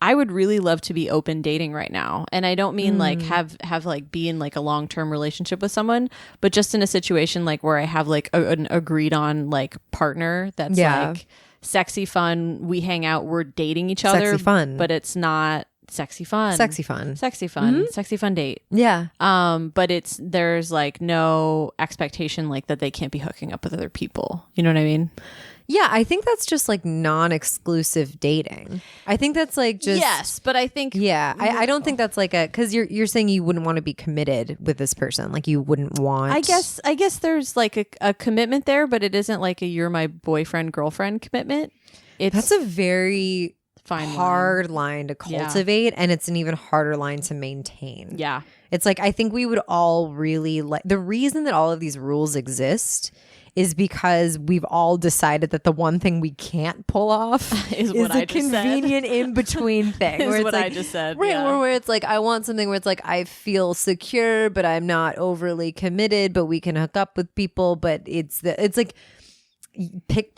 I would really love to be open dating right now. And I don't mean like have like be in like a long-term relationship with someone, but just in a situation like where I have like an agreed on like partner that's like sexy fun. We hang out, we're dating each other. Sexy fun. But it's not sexy fun. Sexy fun. Sexy fun. Sexy fun date. Yeah. But there's like no expectation like that they can't be hooking up with other people. You know what I mean? Yeah, I think that's just like non-exclusive dating. I think that's like just yes, but I think I don't think that's like a because you're saying you wouldn't want to be committed with this person, like you wouldn't want. I guess there's like a commitment there, but it isn't like a you're my boyfriend girlfriend commitment. That's a very hard line to cultivate, and it's an even harder line to maintain. Yeah, it's like I think we would all really like the reason that all of these rules exist is because we've all decided that the one thing we can't pull off is a convenient in-between thing. Is what I just said. Right, where it's like, I want something where it's like, I feel secure, but I'm not overly committed, but we can hook up with people, but it's like, pick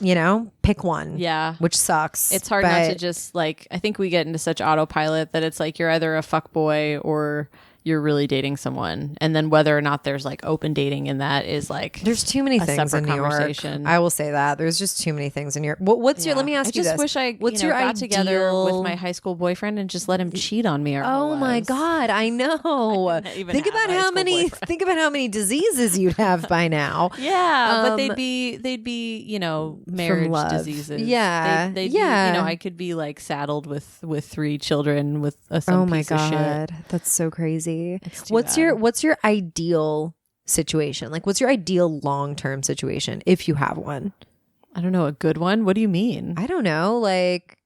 one. Yeah. Which sucks. It's hard not to just like, I think we get into such autopilot that it's like, you're either a fuckboy or you're really dating someone, and then whether or not there's like open dating in that is like there's too many things in New York. I will say that there's just too many things in New York. What's your? Let me ask you this. I just wish I got together with my high school boyfriend and just let him cheat on me. Oh my god, I know. Think about how many diseases you'd have by now. Yeah, but they'd be marriage diseases. Yeah, they'd be, I could be like saddled with 3 children with a piece of shit. That's so crazy. What's your ideal situation? Like, what's your ideal long-term situation if you have one? I don't know, a good one. What do you mean? I don't know. Like,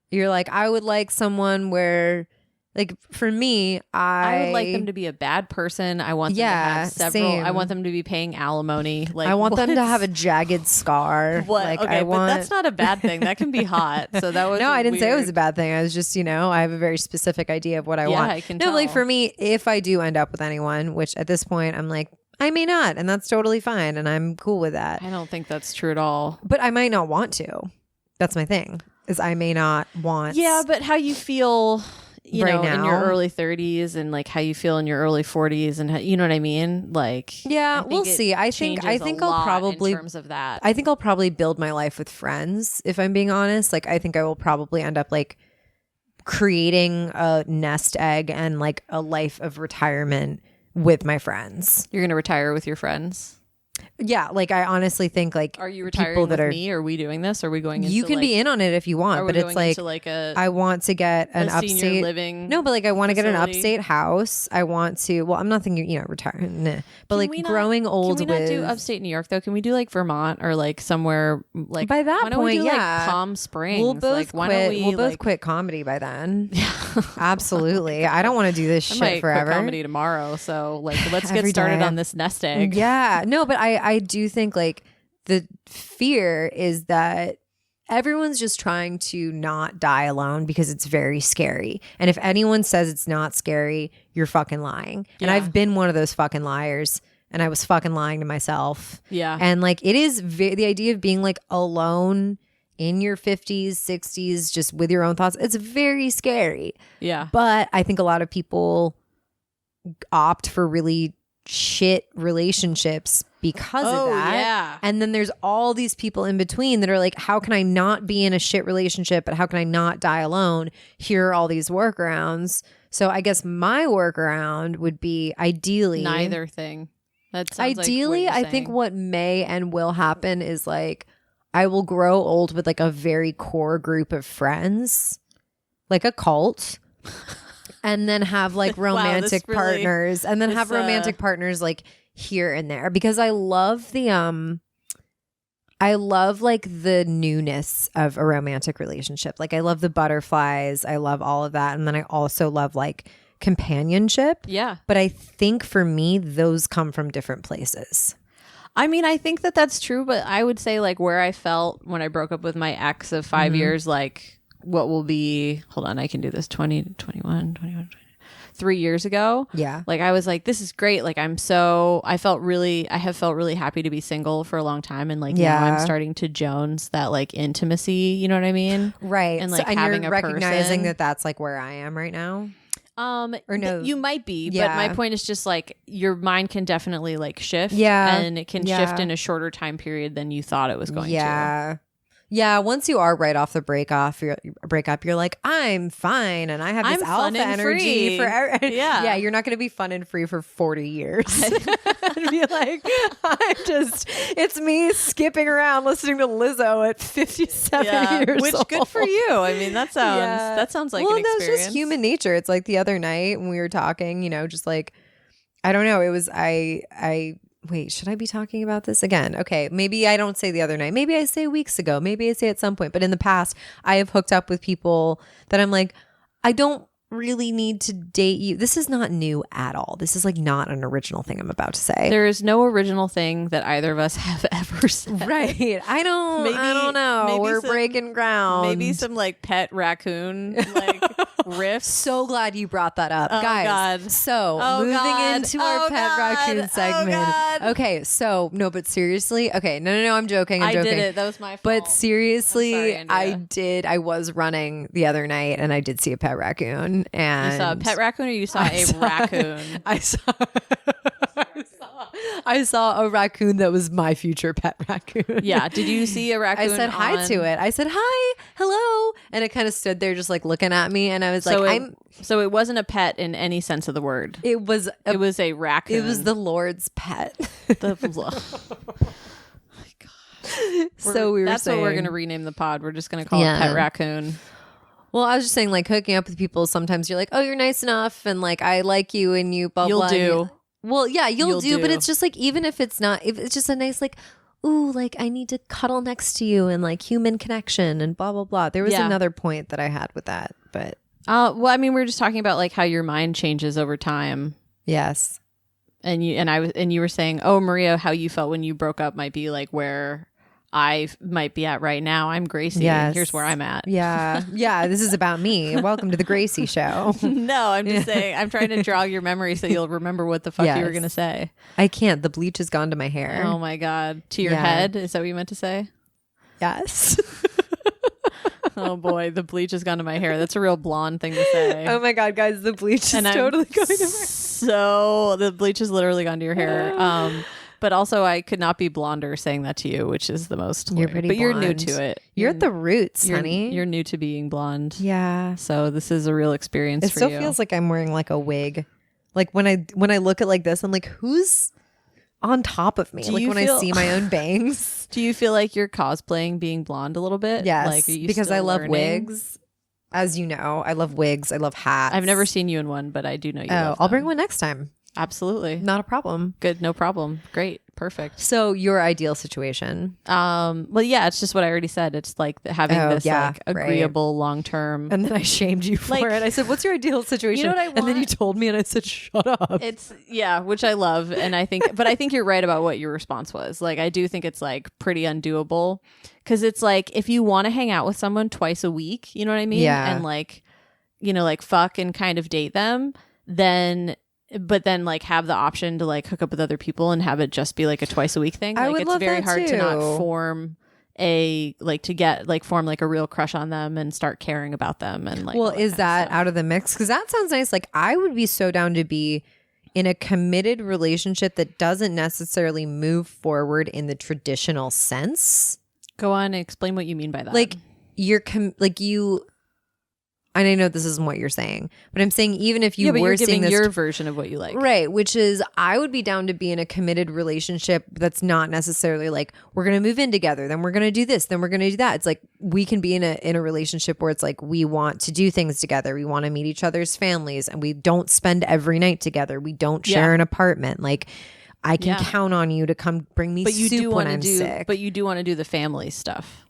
you're like, I would like someone where, like, for me, I would like them to be a bad person. I want them to have several. Same. I want them to be paying alimony. Like, I want them to have a jagged scar. What? Like, okay, but that's not a bad thing. That can be hot. So that was no. I didn't say it was a bad thing. I was just, I have a very specific idea of what I want. I can tell. Like for me, if I do end up with anyone, which at this point I'm like, I may not, and that's totally fine, and I'm cool with that. I don't think that's true at all. But I might not want to. That's my thing. Is I may not want. Yeah, but how you feel. Right now, in your early 30s and like how you feel in your early 40s and you know what I mean? Like, yeah, we'll see. I think I'll probably in terms of that. I think I'll probably build my life with friends. If I'm being honest, like I think I will probably end up like creating a nest egg and like a life of retirement with my friends. You're going to retire with your friends? Yeah, like I honestly think like are you retiring with me? Are we doing this? Are we going into you can be in on it if you want, but it's like I want to get an upstate living. No, but like I want to get an upstate house. I want to. Well, I'm not thinking retire, but like growing old. Can we not do upstate New York though? Can we do like Vermont or like somewhere like by that point? Like Palm Springs. We'll both quit. We'll both quit comedy by then. Absolutely. I don't want to do this shit forever. Quit comedy tomorrow. So like let's get started on this nest egg. Yeah. No, but I do think like the fear is that everyone's just trying to not die alone because it's very scary. And if anyone says it's not scary, you're fucking lying. Yeah. And I've been one of those fucking liars, and I was fucking lying to myself. Yeah. And like it is the idea of being like alone in your 50s, 60s, just with your own thoughts. It's very scary. Yeah. But I think a lot of people opt for really shit relationships because of that. Yeah. And then there's all these people in between that are like, how can I not be in a shit relationship, but how can I not die alone? Here are all these workarounds. So I guess my workaround would be ideally neither thing. That sounds ideally, like I think what may and will happen is like I will grow old with like a very core group of friends, like a cult. And then have like romantic partners, and then have romantic partners like here and there, because I love like the newness of a romantic relationship. Like I love the butterflies. I love all of that. And then I also love like companionship. Yeah. But I think for me, those come from different places. I mean, I think that that's true, but I would say like where I felt when I broke up with my ex of 5 years, like what will be, hold on, I can do this, 21, 3 years ago. Yeah. Like I was like, this is great. Like I have felt really happy to be single for a long time. And like now I'm starting to jones that like intimacy, you know what I mean? Right. And like and having you're recognizing that that's like where I am right now. Or no, you might be, yeah. But my point is just like your mind can definitely like shift. Yeah. And it can shift in a shorter time period than you thought it was going to. Yeah, once you are right off the breakup, you're like, I'm fine, and I have this alpha energy for yeah, you're not going to be fun and free for 40 years. And be like, it's me skipping around listening to Lizzo at 57 years which old. Good for you. I mean, that sounds like an experience. Well, that's just human nature. It's like the other night when we were talking, you know, just like, I don't know. It was wait, should I be talking about this again? Okay, maybe I don't say the other night. Maybe I say weeks ago. Maybe I say at some point. But in the past, I have hooked up with people that I'm like, I don't really need to date you. This is not new at all. This is like not an original thing I'm about to say. There is no original thing that either of us have ever said. Right. I don't know. We're breaking ground. Maybe some like pet raccoon like riff. So glad you brought that up. Oh, Guys. God. So moving into our pet raccoon segment. Okay. So no, but seriously. Okay. No. I'm joking. I did it. That was my fault. But seriously, sorry, I was running the other night and I did see a pet raccoon. And you saw a pet raccoon, or you saw a raccoon? I saw a raccoon that was my future pet raccoon. Yeah. Did you see a raccoon? I said hi to it. I said hi, hello, and it kind of stood there just like looking at me, and I was So it wasn't a pet in any sense of the word. It was a raccoon. It was the Lord's pet. So we were that's saying, what we're going to rename the pod. We're just going to call it Pet Raccoon. Well, I was just saying, like, hooking up with people, sometimes you're like, oh, you're nice enough, and like, I like you, and you blah, You'll blah. do. Well, yeah, you'll do, but it's just like, even if it's not, if it's just a nice, like, ooh, like, I need to cuddle next to you, and like human connection, and blah, blah, blah. There was another point that I had with that, but. Well, I mean, we were just talking about like how your mind changes over time. Yes. And you were saying, oh, Maria, how you felt when you broke up might be like where I might be at right now. I'm Gracie. Yes. And here's where I'm at. Yeah. Yeah. This is about me. Welcome to the Gracie show. No, I'm just saying, I'm trying to jog your memory so you'll remember what the fuck you were going to say. I can't. The bleach has gone to my hair. Oh my God. To your head? Is that what you meant to say? Yes. Oh boy. The bleach has gone to my hair. That's a real blonde thing to say. Oh my God, guys. The bleach is totally going to my hair. So the bleach has literally gone to your hair. But also, I could not be blonder saying that to you, which is the most. You're pretty but blonde. You're new to it. You're at the roots, honey. You're new to being blonde. Yeah. So this is a real experience it for you. It still feels like I'm wearing like a wig. Like when I look at like this, I'm like, who's on top of me? Like when I see my own bangs. Do you feel like you're cosplaying being blonde a little bit? Yes. Like, because I love wigs. As you know, I love wigs. I love hats. I've never seen you in one, but I do know you love them. I'll bring one next time. Absolutely. Not a problem. Good. No problem. Great. Perfect. So your ideal situation. Well, yeah, it's just what I already said. It's like having this like agreeable long term. And then I shamed you for it. I said, what's your ideal situation? You know what I want? And then you told me and I said, shut up. It's which I love. And I think you're right about what your response was. Like, I do think it's like pretty undoable because it's like, if you want to hang out with someone twice a week, you know what I mean? Yeah. And like, you know, like fuck and kind of date them, but then like have the option to like hook up with other people and have it just be like a twice a week thing. I Like would it's love very that hard too. to not form form like a real crush on them and start caring about them and like. Well, is that out of the mix? Because that sounds nice. Like I would be so down to be in a committed relationship that doesn't necessarily move forward in the traditional sense. Go on and explain what you mean by that. Like and I know this isn't what you're saying, but I'm saying even if you were seeing this, your version of what you like, right? Which is, I would be down to be in a committed relationship that's not necessarily like we're going to move in together, then we're going to do this, then we're going to do that. It's like we can be in a relationship where it's like we want to do things together, we want to meet each other's families, and we don't spend every night together. We don't share an apartment. Like I can count on you to come bring me soup when I'm sick. But you do want to do the family stuff.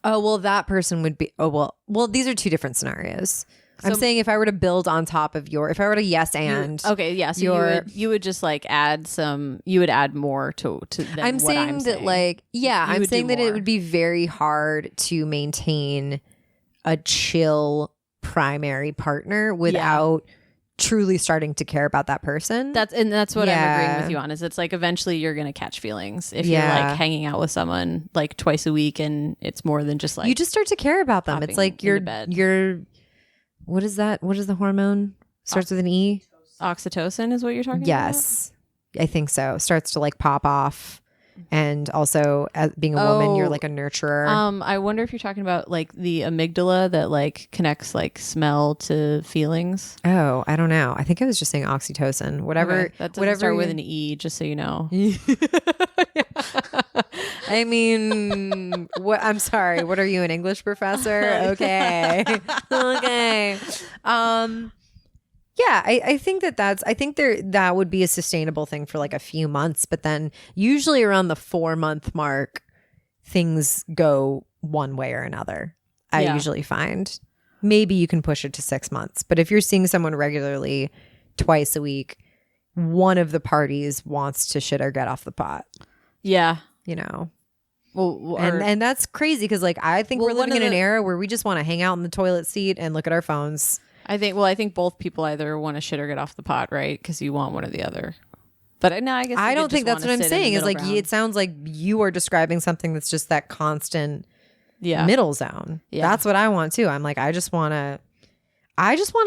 Oh, well, that person would be, well, these are two different scenarios. So, I'm saying if I were to build on top of if I were to yes and. Okay, yeah. So you would just like you would add more to than I'm what saying I'm that saying. like, yeah, I'm saying that more. it would be very hard to maintain a chill primary partner without truly starting to care about that person. That's what I'm agreeing with you on, is it's like eventually you're going to catch feelings if you're like hanging out with someone like twice a week and it's more than just like you just start to care about them. It's like you're what is that? What is the hormone? Starts with an E? Oxytocin is what you're talking about? Yes. I think so. Starts to like pop off. And also, as being a woman, you're like a nurturer. I wonder if you're talking about like the amygdala that like connects like smell to feelings. Oh, I don't know. I think I was just saying oxytocin. Whatever. Okay. That doesn't start with an E, just so you know. I mean, what? I'm sorry. What are you, an English professor? Okay. Okay. Yeah, I think that would be a sustainable thing for like a few months, but then usually around the 4-month mark, things go one way or another. I usually find maybe you can push it to 6 months, but if you're seeing someone regularly twice a week, one of the parties wants to shit or get off the pot. Yeah, you know. Well, and that's crazy because like I think we're living in an era where we just want to hang out in the toilet seat and look at our phones. I think both people either want to shit or get off the pot, right? Because you want one or the other. But no, I guess I don't think that's what I'm saying. Is like it sounds like you are describing something that's just that constant middle zone. Yeah. That's what I want too. I'm like I just want to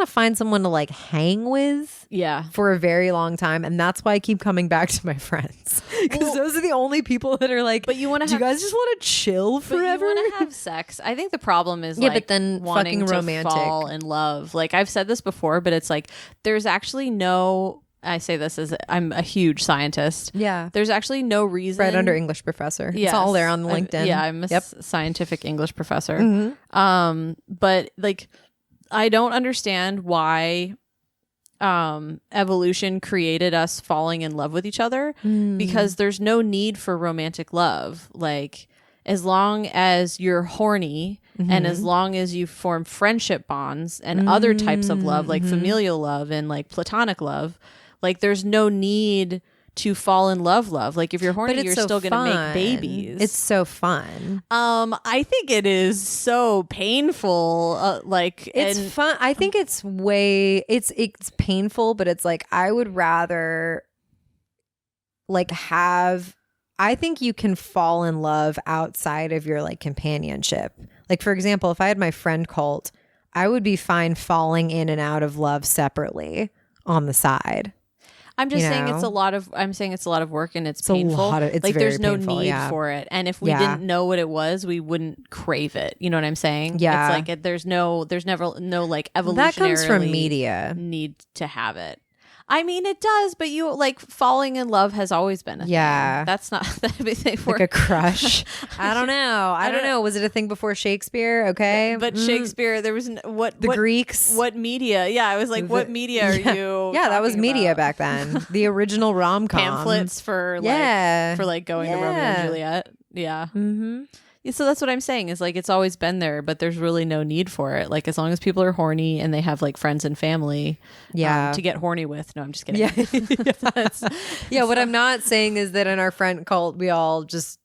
find someone to like hang with for a very long time, and that's why I keep coming back to my friends because those are the only people that are like, but you want to, do you guys just want to chill forever? You want to have sex. I think the problem is but then wanting fucking romantic. To fall in love. Like I've said this before, but it's like there's actually no, I say this as I'm a huge scientist. Yeah. There's actually no reason. Right under English professor. Yes. It's all there on LinkedIn. I'm a scientific English professor. Mm-hmm. But like I don't understand why evolution created us falling in love with each other because there's no need for romantic love. Like as long as you're horny and as long as you form friendship bonds and other types of love, like familial love and like platonic love, like there's no need to fall in love. Like if you're horny, you're still gonna make babies. It's so fun. I think it is so painful. It's fun. I think it's painful, but it's like I would rather like have. I think you can fall in love outside of your like companionship. Like for example, if I had my friend cult, I would be fine falling in and out of love separately on the side. I'm just saying it's a lot of work and it's painful. Like there's no need for it. And if we didn't know what it was, we wouldn't crave it. You know what I'm saying? Yeah. It's like there's never like evolutionary that comes from media need to have it. I mean, it does, but you like falling in love has always been a thing. That's not that big thing for like a crush. I don't know. I don't know. Was it a thing before Shakespeare? Okay, but Shakespeare, there was what Greeks. What media? Yeah, I was like, what media are you? Yeah, that was media back then. The original rom-com pamphlets for like going to Romeo and Juliet. Yeah. Mm-hmm. So that's what I'm saying is like it's always been there, but there's really no need for it. Like as long as people are horny and they have like friends and family to get horny with. No, I'm just kidding. Yeah. What I'm not saying is that in our friend cult, we all just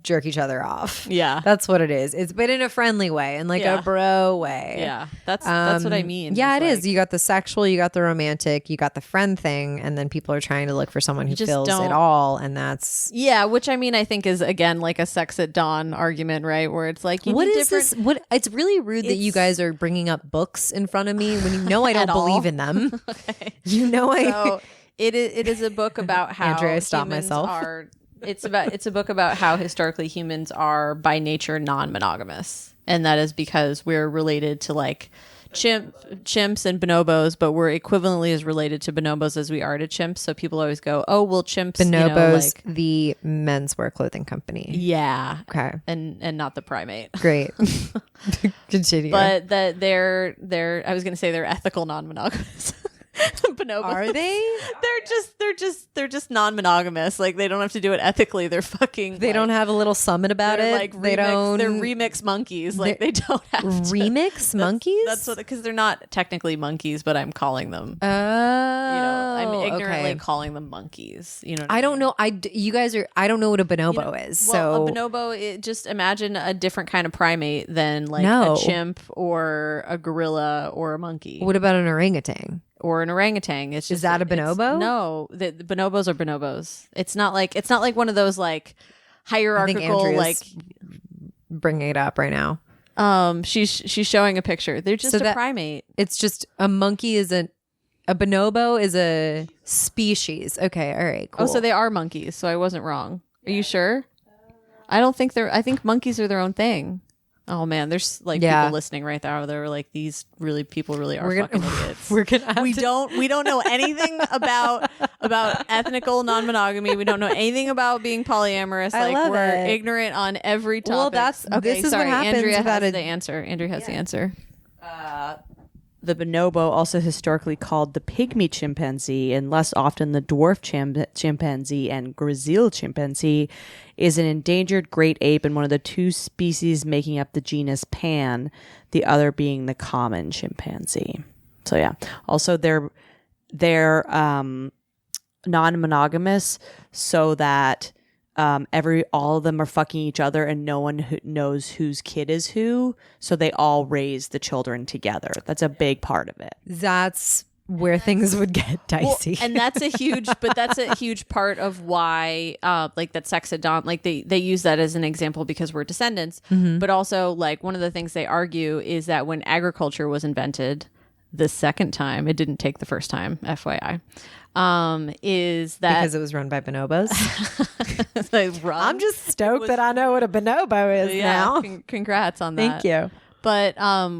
jerk each other off. Yeah. That's what it is. It's but in a friendly way and like a bro way. Yeah. That's what I mean. Yeah, it is. You got the sexual, you got the romantic, you got the friend thing, and then people are trying to look for someone who fills it all, and that's which I mean I think is again like a sex at dawn argument, right? Where it's like what is this? What it's really rude that you guys are bringing up books in front of me when you know I don't believe in them. Okay. You know So it is a book about how Andrea, I stopped myself. It's a book about how historically humans are by nature non-monogamous, and that is because we're related to like chimps and bonobos, but we're equivalently as related to bonobos as we are to chimps. So people always go, "Oh, well, chimps." Bonobos, the menswear clothing company. Yeah. Okay. And not the primate. Great. Continue. But that they're I was going to say they're ethical non-monogamous. Bonobos. Are they? They're just non-monogamous. Like they don't have to do it ethically. They're fucking. They don't have a little summit about it. Like they're remix monkeys. Like they don't have remix monkeys. That's what because they're not technically monkeys, but I'm calling them. I'm ignorantly calling them monkeys. You know. I don't know. You guys are. I don't know what a bonobo is. Well, a bonobo. Just imagine a different kind of primate than like a chimp or a gorilla or a monkey. What about an orangutan? Or an orangutan. It's just, is that a bonobo? No, the bonobos are bonobos. It's not like one of those like hierarchical like bringing it up right now. She's showing a picture. They're just a primate. It's just a monkey is a bonobo is a species. Okay, all right, cool. Oh, so they are monkeys. So I wasn't wrong. Are you sure? I don't think I think monkeys are their own thing. Oh man, there's like people listening right there. They're like, these people really are fucking idiots. We don't know anything about ethnical non-monogamy. We don't know anything about being polyamorous. We're ignorant on every topic. Well, this is what happens. Andrea has the answer. Andrea has the answer. The bonobo, also historically called the pygmy chimpanzee and less often the dwarf chimpanzee and grizzly chimpanzee, is an endangered great ape and one of the two species making up the genus Pan, the other being the common chimpanzee. So yeah, also they're non-monogamous so that all of them are fucking each other and no one knows whose kid is who. So they all raise the children together. That's a big part of it. That's where things would get dicey. Well, and that's a huge part of why, like that sex like they use that as an example because we're descendants. Mm-hmm. But also like one of the things they argue is that when agriculture was invented the second time, it didn't take the first time, FYI. Is that because it was run by bonobos? I'm just stoked that I know what a bonobo is now. Congrats on that. Thank you. But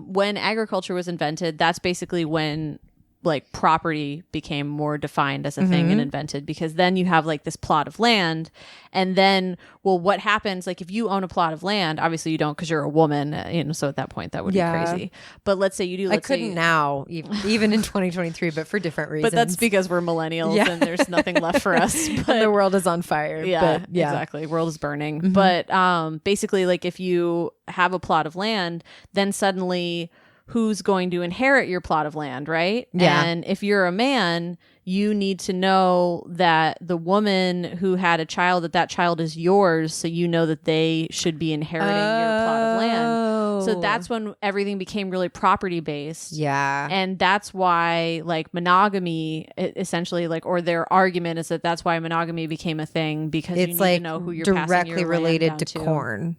when agriculture was invented, that's basically when like property became more defined as a thing and invented, because then you have like this plot of land, and then what happens, like if you own a plot of land, obviously you don't because you're a woman, so at that point that would be crazy. But let's say you do. I couldn't now, even in 2023, but for different reasons. But that's because we're millennials and there's nothing left for us. But and the world is on fire. Yeah, exactly. World is burning. Mm-hmm. But basically, like if you have a plot of land, then suddenly who's going to inherit your plot of land, right? Yeah. And if you're a man, you need to know that the woman who had a child, that child is yours, so you know that they should be inheriting your plot of land. So that's when everything became really property based. Yeah. And that's why like monogamy essentially, like, or their argument is that that's why monogamy became a thing, because it's you need like to know who you're directly passing your related land to down corn.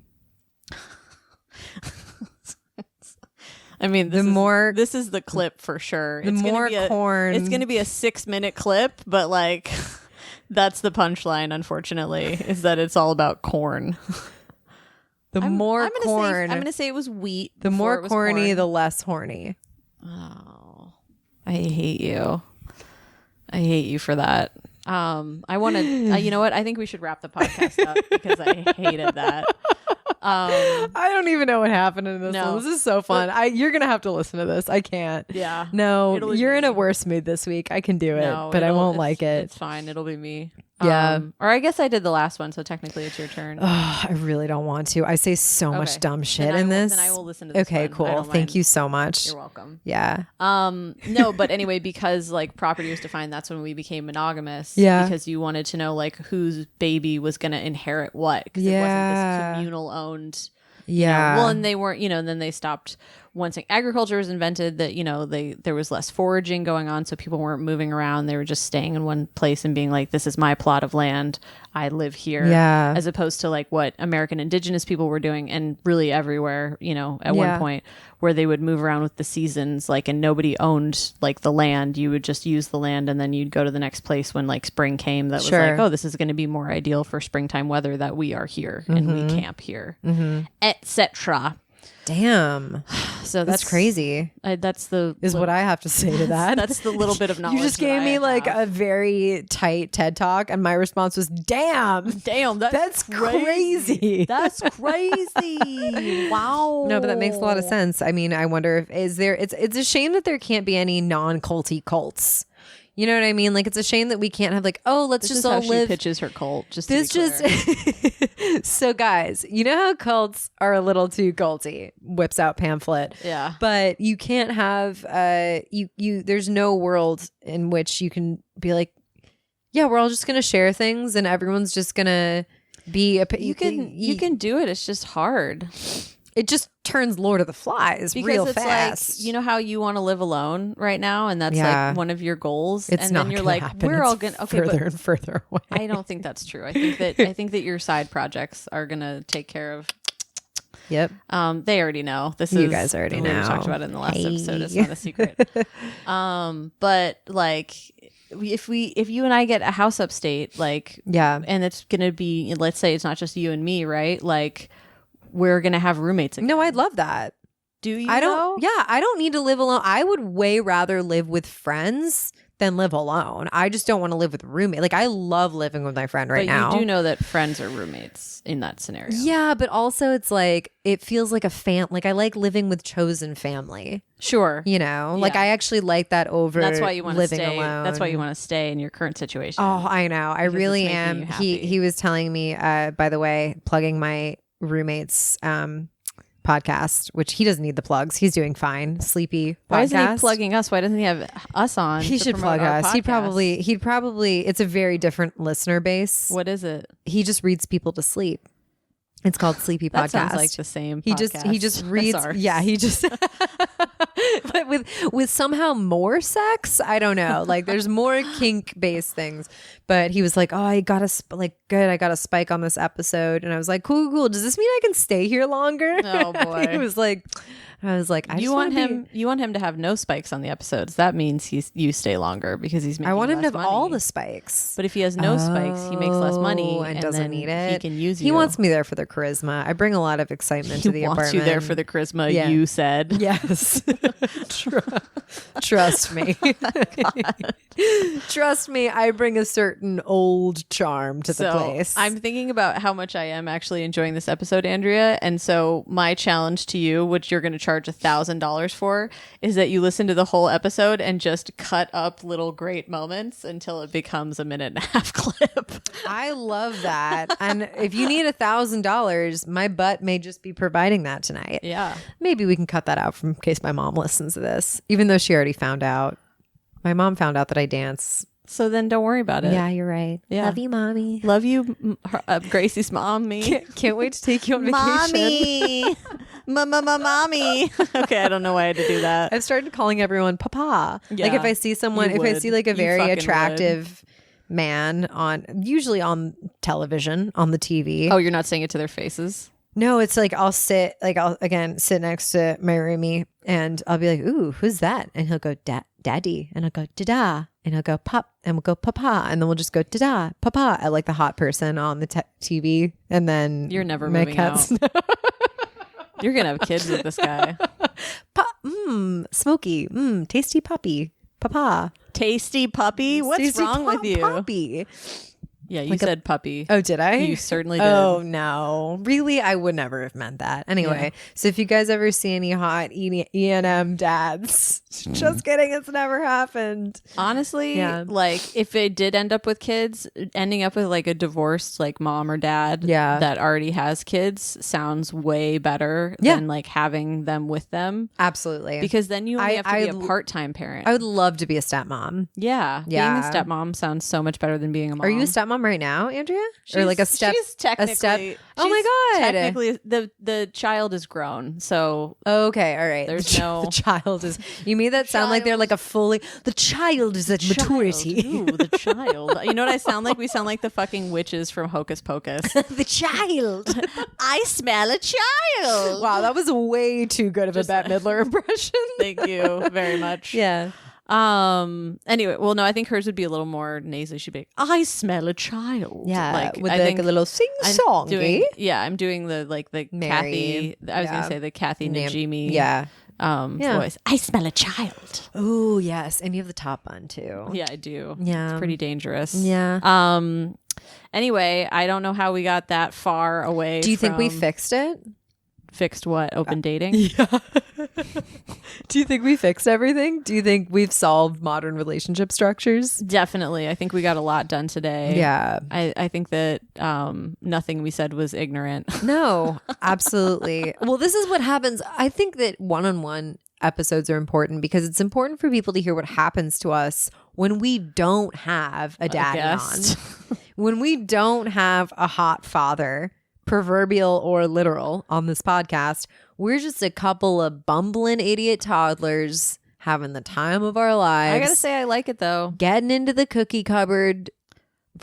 I mean, this is the clip for sure. The more corn. It's going to be a 6-minute clip, but like that's the punchline, unfortunately, is that it's all about corn. I'm going to say it was wheat. The more corny, the less horny. Oh, I hate you. I hate you for that. I want to, you know what? I think we should wrap the podcast up because I hated that. I don't even know what happened in this one. This is so fun. You're gonna have to listen to this. I can't. Yeah. No, you're in a worse mood this week. I can do it, but I won't like it. It's fine. It'll be me. Yeah. Or I guess I did the last one, so technically it's your turn. Oh, I really don't want to. I say so much dumb shit in this. Then I will listen to this. Okay, cool. Thank you so much. You're welcome. Yeah. No, but anyway, because like property was defined, that's when we became monogamous. Yeah. Because you wanted to know like whose baby was going to inherit what. Because it wasn't this communal owned. Yeah. Well, and they weren't, and then they stopped once agriculture was invented, that, there was less foraging going on. So people weren't moving around. They were just staying in one place and being like, this is my plot of land. I live here. Yeah. As opposed to like what American indigenous people were doing, and really everywhere, at one point, where they would move around with the seasons, like, and nobody owned like the land. You would just use the land, and then you'd go to the next place when like spring came. That was like, oh, this is going to be more ideal for springtime weather, that we are here and we camp here, etc. Damn. So that's crazy. What I have to say to that. That's the little bit of knowledge. You just gave me like a very tight TED talk, and my response was, damn, that's crazy. That's crazy. Wow. No, but that makes a lot of sense. I mean, I wonder if it's a shame that there can't be any non-culty cults. You know what I mean? Like, it's a shame that we can't have like, oh, let's just all live. She pitches her cult. So guys, you know how cults are a little too culty? Whips out pamphlet. Yeah. But you can't have there's no world in which you can be like, yeah, we're all just gonna share things and everyone's just gonna be you can do it. It's just hard. It just turns Lord of the Flies real fast. Like, you know how you want to live alone right now, and that's like one of your goals. It's and not then you're like, happen. We're all gonna further and further away. I don't think that's true. I think that your side projects are gonna take care of Yep. They already know. You guys already we know. We talked about it in the last episode. It's not a secret. But like, if you and I get a house upstate, like, and it's gonna be, let's say it's not just you and me, right? Like, we're gonna have roommates again. No, I'd love that. Do you? I don't need to live alone. I would way rather live with friends than live alone. I just don't want to live with a roommate. Like, I love living with my friend right now. But you do know that friends are roommates in that scenario. Yeah, but also it's like, it feels like like I like living with chosen family. Sure. You know, like I actually like that over that's why you want living to stay alone. That's why you want to stay in your current situation. Oh, I know. I really am. He was telling me, by the way, plugging my roommate's podcast, which he doesn't need the plugs. He's doing fine. Sleepy podcast. Why isn't he plugging us? Why doesn't he have us on? He should plug us. He'd probably it's a very different listener base. What is it? He just reads people to sleep. It's called Sleepy Podcast. That sounds like the same podcast. He just reads he just but with somehow more sex. I don't know. Like, there's more kink based things. But he was like, "Oh, I got a spike on this episode." And I was like, "Cool. Does this mean I can stay here longer?" Oh boy. I was like, you want him to have no spikes on the episodes. That means you stay longer because he's making I want him to have money. all the spikes. But if he has no spikes, he makes less money and doesn't need it. He can use you. He wants me there for the charisma. I bring a lot of excitement to the apartment. He wants you there for the charisma, you said. Yes. Trust me. Trust me, I bring a certain old charm to the place. I'm thinking about how much I am actually enjoying this episode, Andrea. And so my challenge to you, which you're going to charge $1,000 for, is that you listen to the whole episode and just cut up little great moments until it becomes a 1.5-minute clip. I love that. And if you need $1,000, my butt may just be providing that tonight. Yeah. Maybe we can cut that out in case my mom listens to this, even though she already found out. My mom found out that I dance. So then don't worry about it. Yeah, you're right. Yeah. Love you, mommy. Love you, Gracie's mom, me. Can't wait to take you on vacation. Mommy. Mommy. Okay, I don't know why I had to do that. I've started calling everyone papa. Yeah, like, if I see someone, if I see like a very attractive man usually on television, on the TV. Oh, you're not saying it to their faces? No, it's like I'll sit next to my roomie and I'll be like, "Ooh, who's that?" And he'll go, "Daddy," and I'll go, "Da-da," and he'll go, "Pop," and we'll go, "Papa," and then we'll just go, "Da-da, Papa." I like the hot person on the TV, and then you're never moving out. You're gonna have kids with this guy. Smoky, tasty puppy, Papa, tasty puppy. What's tasty wrong with you? Puppy. Yeah, you said puppy. Oh, did I? You certainly did. Oh, no. Really? I would never have meant that. Anyway, so if you guys ever see any hot E&M dads, just kidding. It's never happened. Honestly, like, if it did end up with kids, ending up with like a divorced like mom or dad that already has kids sounds way better than like having them with them. Absolutely. Because then you only have to be a part-time parent. I would love to be a stepmom. Yeah. Being a stepmom sounds so much better than being a mom. Are you a stepmom right now, Andrea? Or like a step? She's technically. Oh my god! Technically, the child is grown. So okay, all right. There's the child is. You made that sound like they're like a fully. The child is at maturity. Ooh, the child. You know what I sound like? We sound like the fucking witches from Hocus Pocus. The child. I smell a child. Wow, that was way too good of a Bette Midler impression. Thank you very much. Yeah. Anyway, well, no, I think hers would be a little more nasally. She'd be like, I smell a child. Yeah. Like, with a little sing song. I'm doing the Mary, Kathy. I was going to say the Kathy Najimy. Voice. I smell a child. Oh, yes. And you have the top on too. Yeah, I do. Yeah. It's pretty dangerous. Yeah. Anyway, I don't know how we got that far away. Do you think we fixed it? Fixed what? Open dating? Yeah. Do you think we fixed everything? Do you think we've solved modern relationship structures? Definitely. I think we got a lot done today. Yeah. I think that nothing we said was ignorant. No, absolutely. Well, this is what happens. I think that one-on-one episodes are important because it's important for people to hear what happens to us when we don't have a daddy on. When we don't have a hot father, proverbial or literal, on this podcast. We're just a couple of bumbling idiot toddlers having the time of our lives. I gotta say, I like it though. Getting into the cookie cupboard,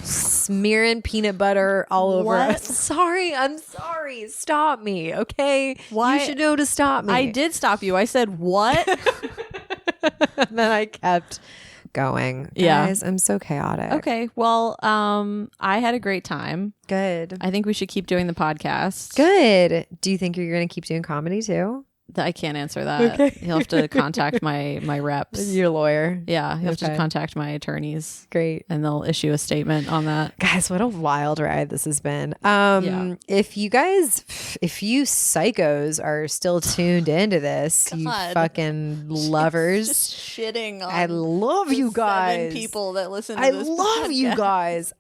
smearing peanut butter all over us. I'm sorry. Stop me, okay? Why? You should know to stop me. I did stop you. I said, what? And then I kept going. Yeah. Guys, I'm so chaotic. Okay. Well, I had a great time. Good. I think we should keep doing the podcast. Good. Do you think you're going to keep doing comedy too? I can't answer that. Okay. You'll have to contact my reps. Your lawyer. Yeah, you'll have to contact my attorneys. Great. And they'll issue a statement on that. Guys, what a wild ride this has been. If you psychos are still tuned into this, you fucking lovers. Just shitting on I love you guys. 7 people that listen to I this love podcast. you guys.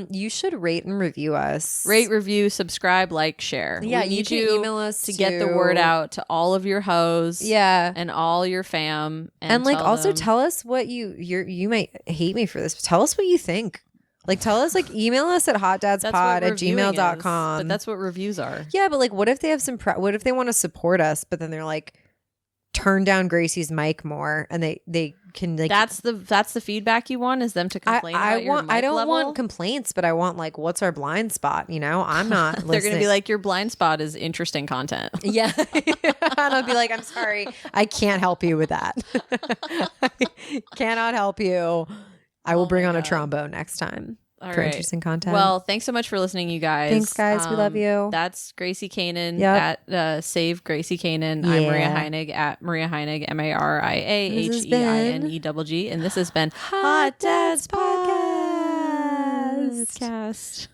You should rate and review us. Rate, review, subscribe, like, share. Yeah, we need you can email us to get the word out to all of your hoes. Yeah. And all your fam. And like also tell us what you might hate me for this, but tell us what you think. Like tell us, like email us at hotdadspod@gmail.com. But that's what reviews are. Yeah, but like what if they have what if they want to support us, but then they're like turn down Gracie's mic more and they can like that's the feedback you want is them to complain about your mic I don't level? want complaints, but I want like what's our blind spot, you know? I'm not They're gonna be like, your blind spot is interesting content. Yeah. And I'll be like, I'm sorry, I can't help you with that. I cannot help you. I will bring on a trombone next time. All for right. interesting content. Well, thanks so much for listening, you guys. Thanks, guys. We love you. That's Gracie Canaan at Save Gracie Canaan. I'm Maria Heinegg at Maria Heinegg, MariaHeinegg. And this has been Hot Dads Podcast.